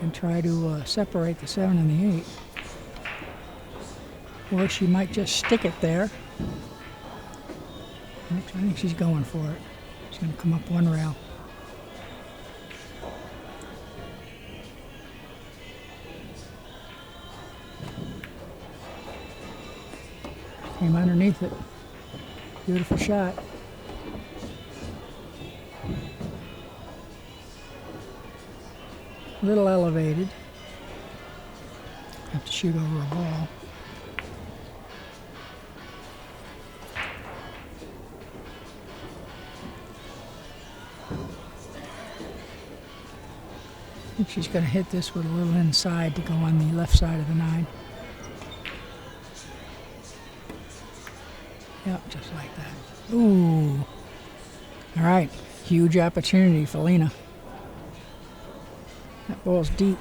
and try to separate the 7 and the 8. Or she might just stick it there. I think she's going for it. She's going to come up 1 rail. Came underneath it. Beautiful shot. A little elevated. Have to shoot over a ball. think she's going to hit this with a little inside to go on the left side of the 9. Yep, just like that. Ooh. All right, huge opportunity for Lena. That ball's deep.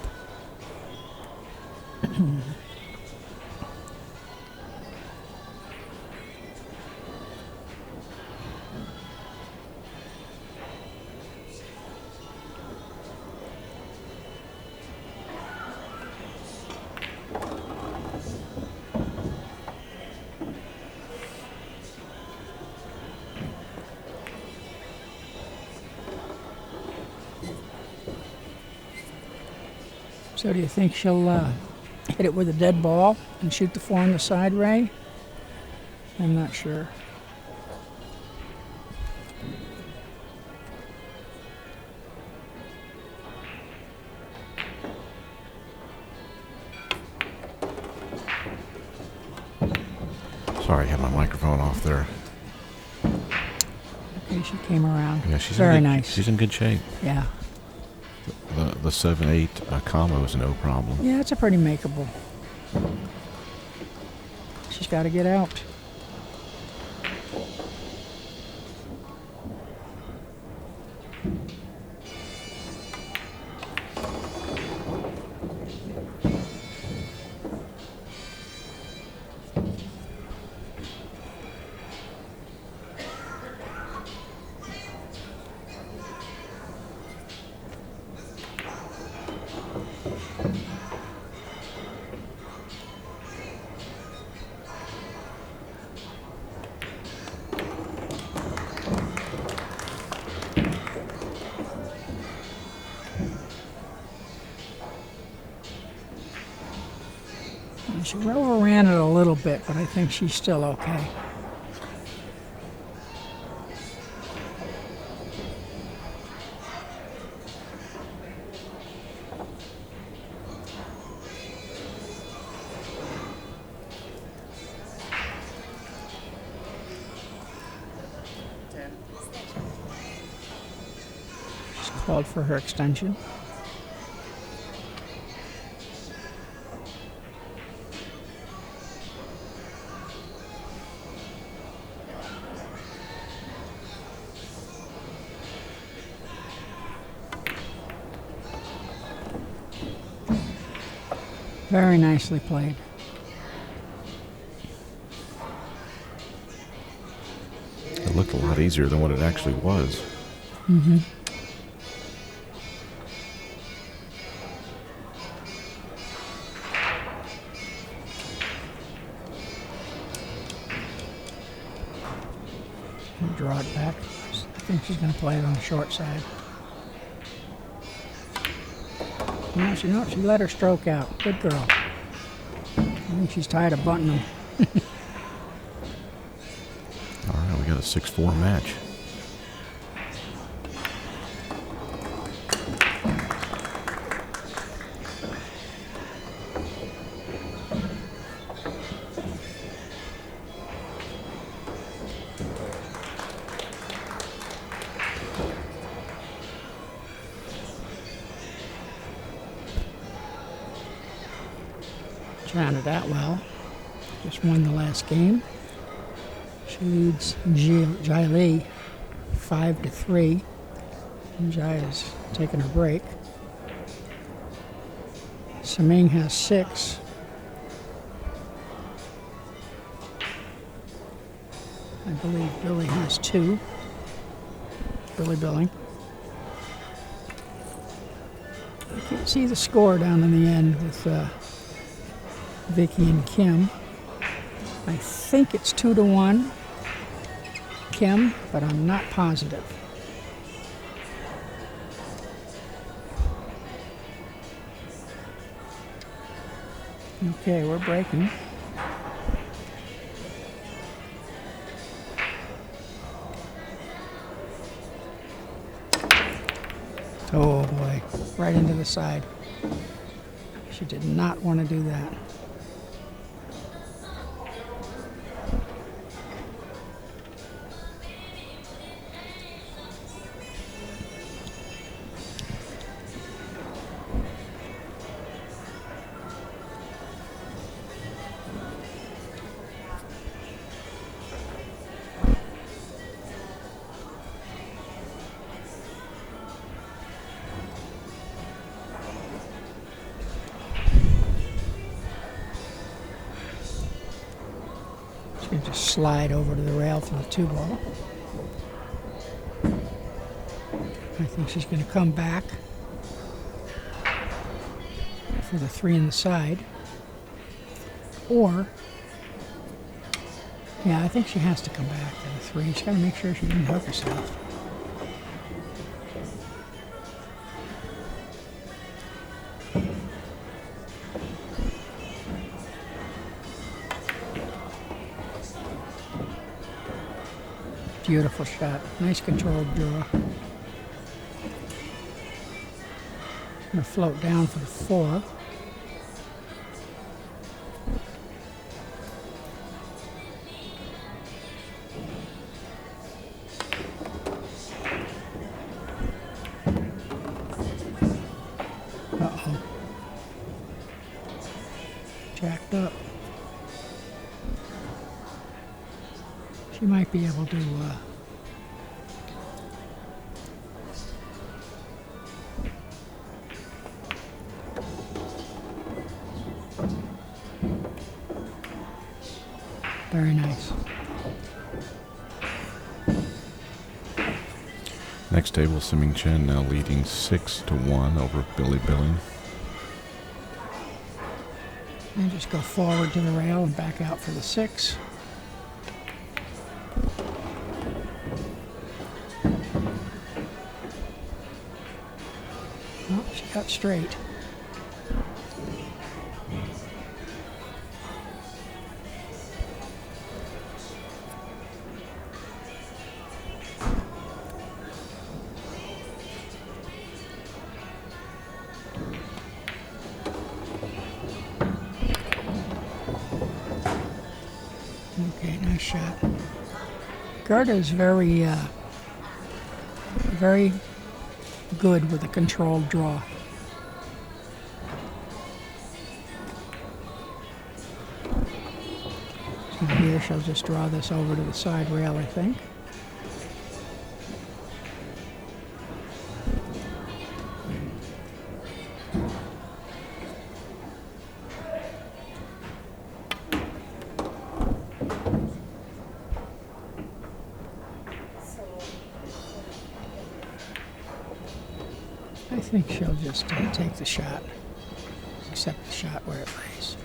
So do you think she'll hit it with a dead ball and shoot the 4 on the side, Ray? I'm not sure. Sorry, I had my microphone off there. Okay, she came around. Yeah, she's very nice. She's in good shape. Yeah. The 7-8 combo is no problem. Yeah, it's a pretty makeable. She's got to get out. She overran it a little bit, but I think she's still okay. She's called for her extension. Very nicely played. It looked a lot easier than what it actually was. Mm-hmm. Draw it back. I think she's going to play it on the short side. No, she let her stroke out. Good girl. I think she's tired of bunting them. All right, we got a 6-4 match. China that well. Just won the last game. She leads Jai Lee 5-3. And Jai is taking her break. Saming has 6. I believe Billy has 2. Billing. You can see the score down in the end with Vicky and Kim. I think it's 2-1 Kim, but I'm not positive. Okay, we're breaking. Oh boy, right into the side. She did not want to do that. You just slide over to the rail for the 2-ball. I think she's going to come back for the 3 in the side. Or, yeah, I think she has to come back for the 3. She's got to make sure she didn't hook herself. Beautiful shot. Nice controlled draw. Going to float down for the 4. Uh-oh. Jacked up. She might be able to very nice. Next table, Siming Chen now leading 6-1 over Billy Billing. And just go forward to the rail and back out for the 6. Oh, she got straight. Okay, nice shot. Gerda is very good with a controlled draw. So here she'll just draw this over to the side rail, I think. I think she'll just take the shot, accept the shot where it lays.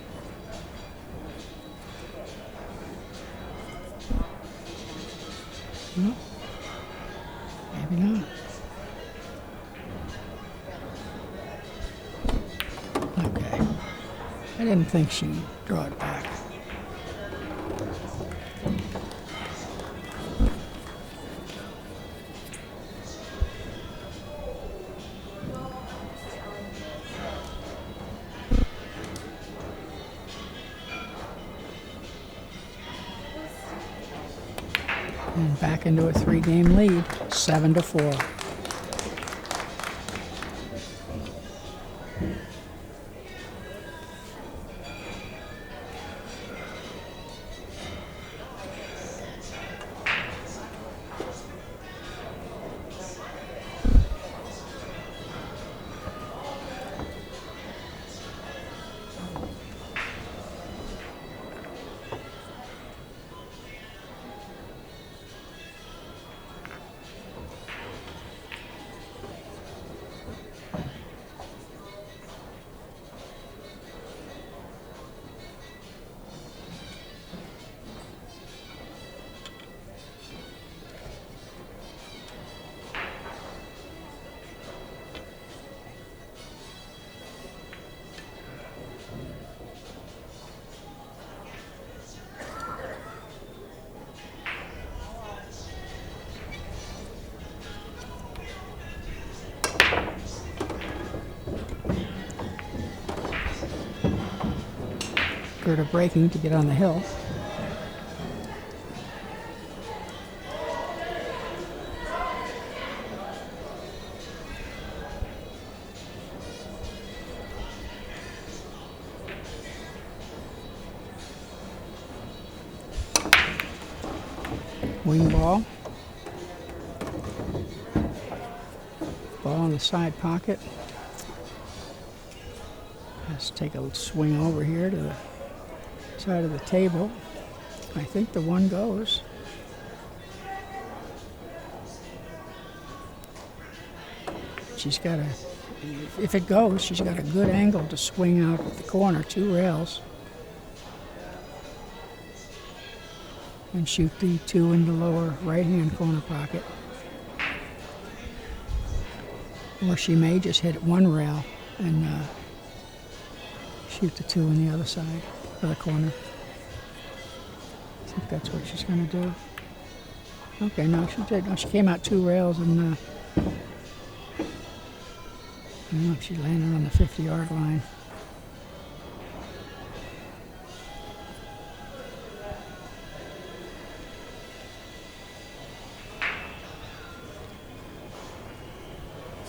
No, maybe not. Okay, I didn't think she'd draw it back. And back into a 3-game lead, 7-4. Gerda braking to get on the hill. Wing ball. Ball in the side pocket. Let's take a swing over here to the side of the table. I think the one goes. She's got a, if it goes, she's got a good angle to swing out at the corner, 2 rails. And shoot the 2 in the lower right-hand corner pocket. Or she may just hit 1 rail and shoot the 2 on the other side of the corner. I think that's what she's going to do. Okay, no, she did. No, she came out 2 rails and I don't know if she landed on the 50-yard line.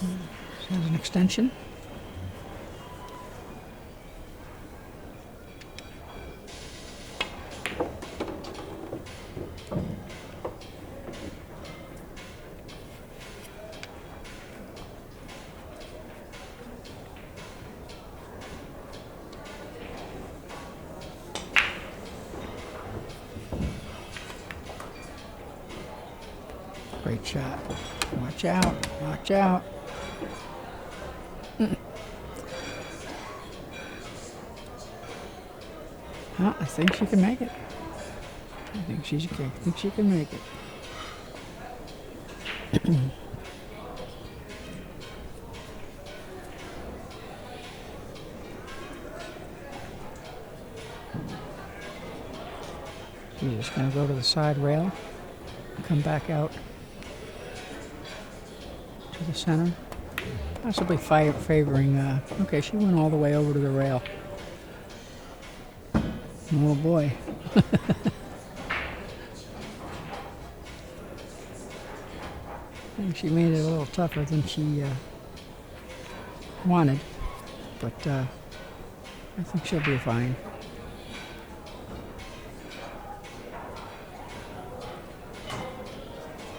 So there's an extension. Great shot. Watch out. Watch out. Well, I think she can make it. I think she can make it. She's just going to go to the side rail, come back out to the center, possibly favoring, okay, she went all the way over to the rail. Oh boy. I think she made it a little tougher than she wanted, but I think she'll be fine.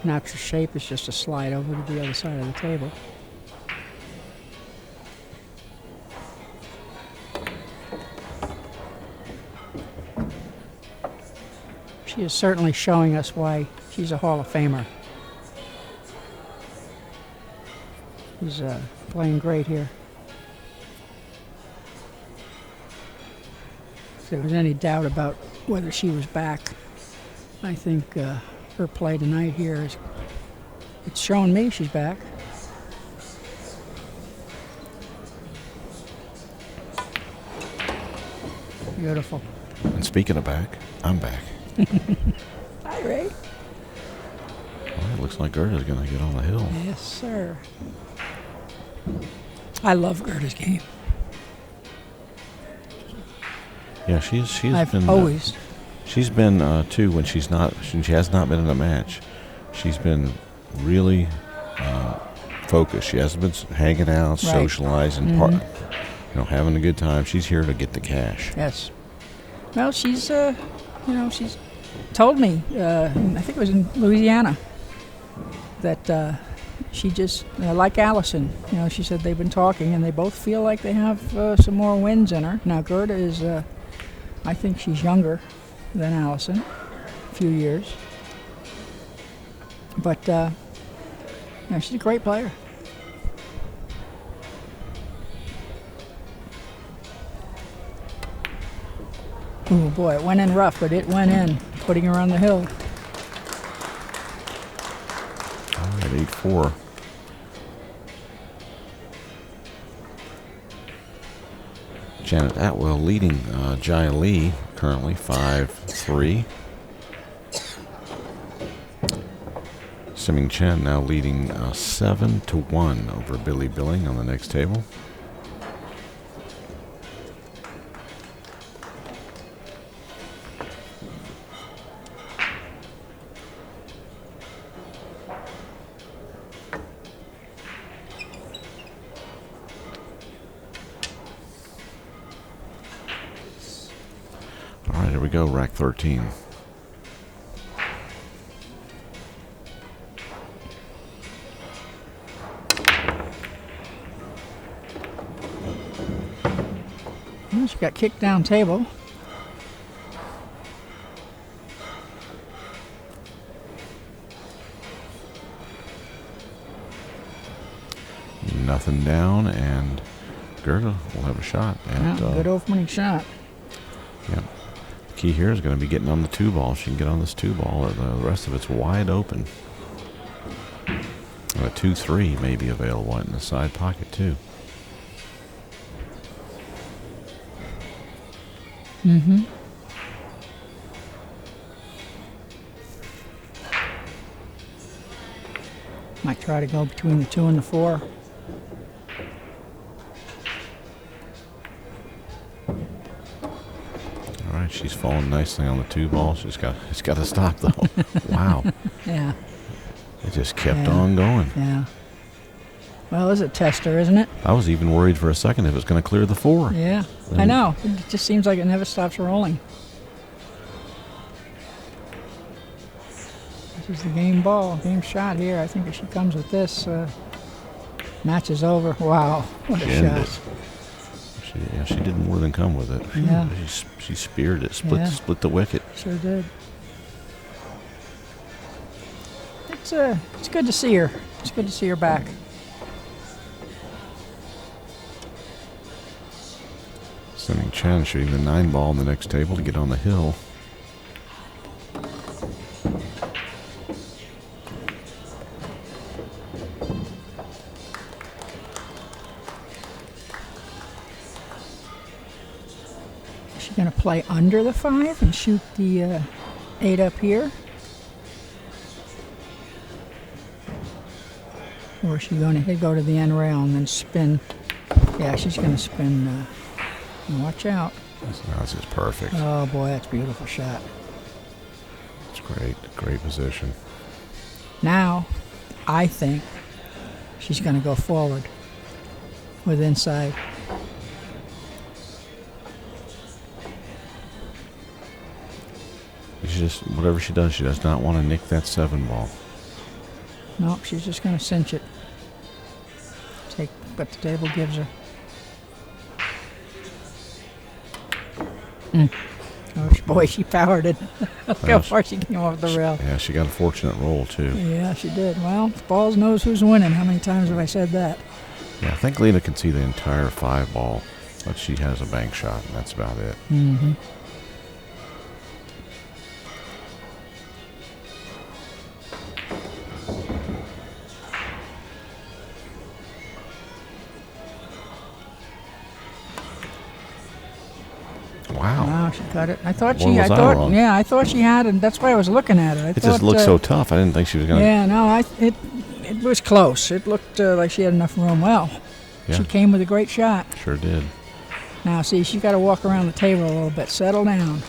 Natural shape is just to slide over to the other side of the table. She is certainly showing us why she's a Hall of Famer. She's playing great here. If there was any doubt about whether she was back, I think her play tonight here is, it's showing me she's back. Beautiful. And speaking of back, I'm back. Hi, Ray. Well, it looks like Gerda's going to get on the hill. Yes, sir. I love Gerda's game. Yeah, she's I've been always. She's been too when she has not been in a match. She's been really focused. She hasn't been hanging out, Right. socializing, having a good time. She's here to get the cash. Yes. Well, she's she's told me, I think it was in Louisiana, that she just, like Allison, she said they've been talking and they both feel like they have some more wins in her. Now, Gerda is, I think she's younger than Allison, a few years. But, she's a great player. Oh boy, it went in rough, but it went in, putting her on the hill. All right, 8-4. Janet Atwell leading Jai Lee currently 5-3. Siming Chen now leading 7-1 over Billy Billing on the next table. All right, here we go, rack 13. Well, she got kicked down table. nothing down, and Gerda will have a shot. Yeah, good opening shot. Yeah. The key here is going to be getting on the 2-ball. She can get on this 2-ball. The rest of it's wide open. And a 2-3 may be available in the side pocket, too. Mm-hmm. Might try to go between the 2 and the 4. All right, she's falling nicely on the 2-ball. She's got to stop, though. Wow. Yeah. It just kept on going. Yeah. Well, it's a tester, isn't it? I was even worried for a second if it was going to clear the 4. Yeah, I know. It just seems like it never stops rolling. This is the game ball, game shot here. I think if she comes with this, match is over. Wow, what a shot. She did more than come with it. Yeah. She speared it, split the wicket. Sure did. It's good to see her. It's good to see her back. Sending Chen shooting the 9-ball on the next table to get on the hill. Is she going to play under the 5 and shoot the 8 up here? Or is she going to go to the end rail and then spin? Yeah, she's going to spin. Watch out. This is perfect. Oh, boy, that's a beautiful shot. It's great. Great position. Now, I think she's going to go forward with inside. Whatever she does not want to nick that 7-ball. Nope, she's just going to cinch it. Take what the table gives her. Oh, boy, she powered it. Look how far she came off the rail. Yeah, she got a fortunate roll, too. Yeah, she did. Well, balls knows who's winning. How many times have I said that? Yeah, I think Lena can see the entire 5-ball, but she has a bank shot, and that's about it. Mm-hmm. Wow, she cut it. I thought she had, and that's why I was looking at it. It just looked so tough. I didn't think she was going to. Yeah, no, it was close. It looked like she had enough room. Well, yeah. She came with a great shot. Sure did. Now, see, she's got to walk around the table a little bit. Settle down.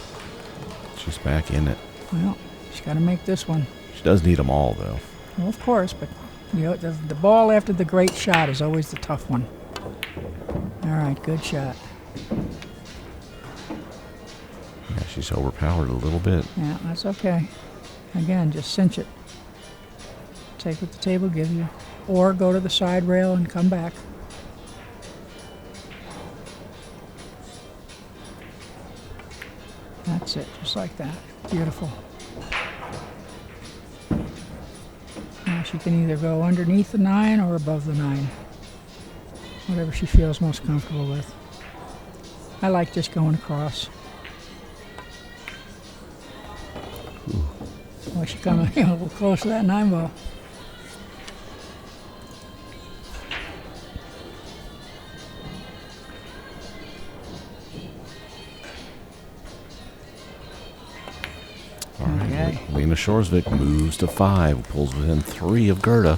She's back in it. Well, she's got to make this one. She does need them all, though. Well, of course, but the ball after the great shot is always the tough one. All right, good shot. Yeah, she's overpowered a little bit. Yeah, that's okay. Again, just cinch it. Take what the table gives you. Or go to the side rail and come back. That's it, just like that. Beautiful. Now she can either go underneath the 9 or above the 9. Whatever she feels most comfortable with. I like just going across. Well, she coming a little close to that 9-ball. All right, okay. Lena Kjorsvik moves to 5, pulls within 3 of Gerda,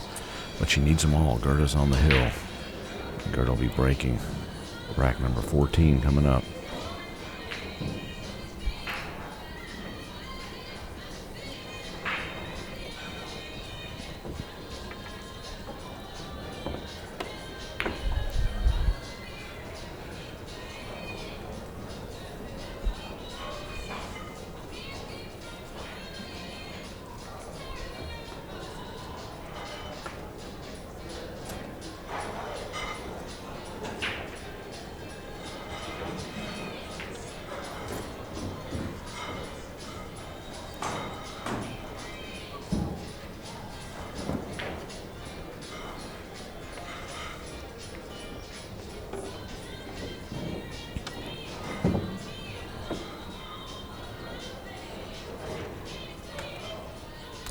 but she needs them all. Gerda's on the hill. Gerda will be breaking. Rack number 14 coming up.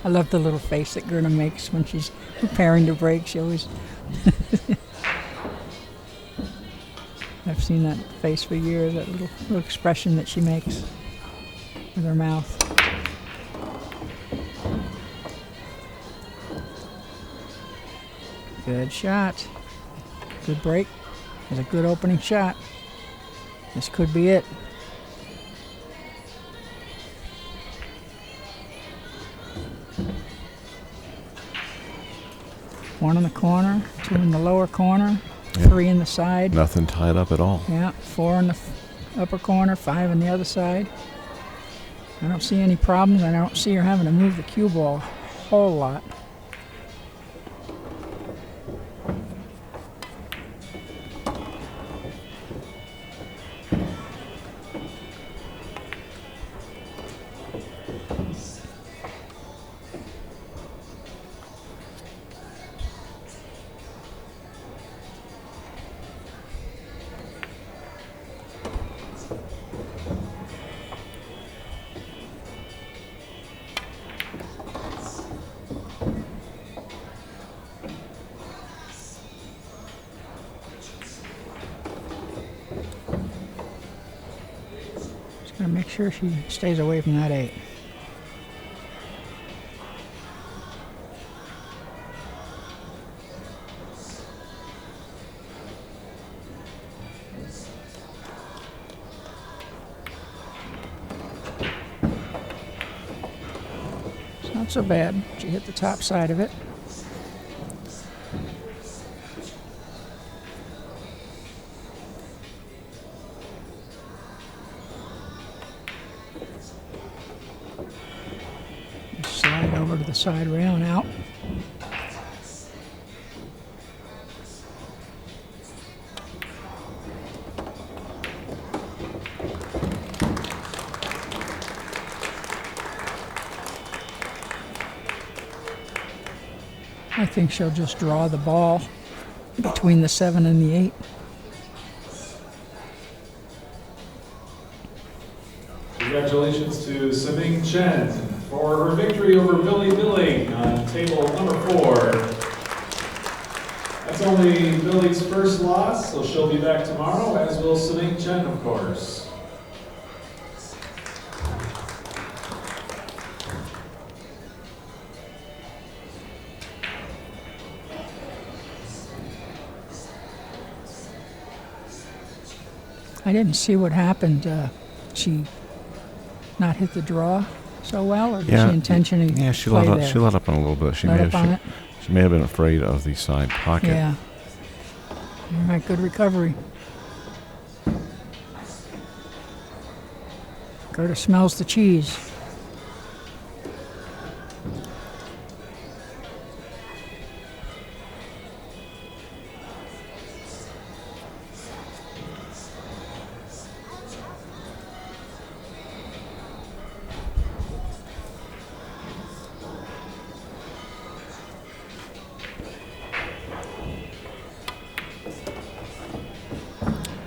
I love the little face that Gerda makes when she's preparing to break. She always... I've seen that face for years, that little expression that she makes with her mouth. Good shot. Good break. That's a good opening shot. This could be it. One in the corner, two in the lower corner, three in the side. Nothing tied up at all. Yeah, four in the upper corner, five in the other side. I don't see any problems. I don't see her having to move the cue ball a whole lot. Gotta make sure she stays away from that 8. It's not so bad. She hit the top side of it. Slide over to the side rail and out. I think she'll just draw the ball between the 7 and the 8. Congratulations to Siming Chen for her victory over Billy on table number 4. That's only Billy's first loss, so she'll be back tomorrow, as will Siming Chen, of course. I didn't see what happened. She not hit the draw so well, or did she intentionally she play let there? up. She let up on a little bit. She may have been afraid of the side pocket. Yeah. All right, good recovery. Gerda smells the cheese.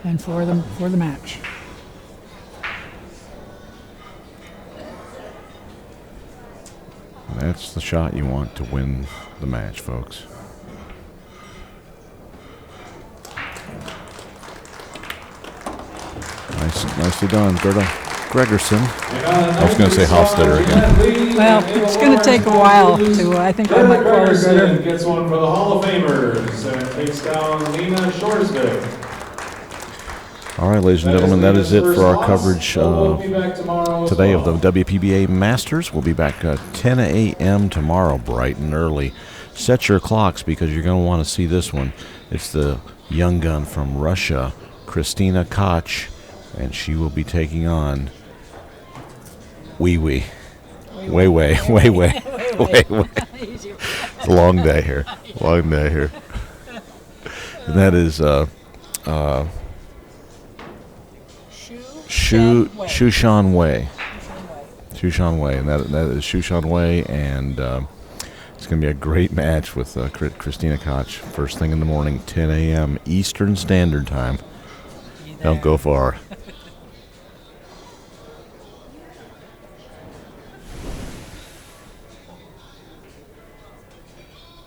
And for the match. That's the shot you want to win the match, folks. Nicely done, Gerda Gregerson. I was going to say Hofstetter again. Well, it's going to take a while to. I think I might call her Gerda. Gets one for the Hall of Famers and takes down Lena Kjorsvik. All right, ladies and gentlemen, that is it for our coverage today of the WPBA Masters. We'll be back at 10 a.m. tomorrow, bright and early. Set your clocks because you're going to want to see this one. It's the young gun from Russia, Kristina Koch, and she will be taking on Wee. It's a long day here. And that is Shushan Wei, and that is Shushan Wei, and it's going to be a great match with Kristina Koch. First thing in the morning, 10 a.m. Eastern Standard Time. Don't go far.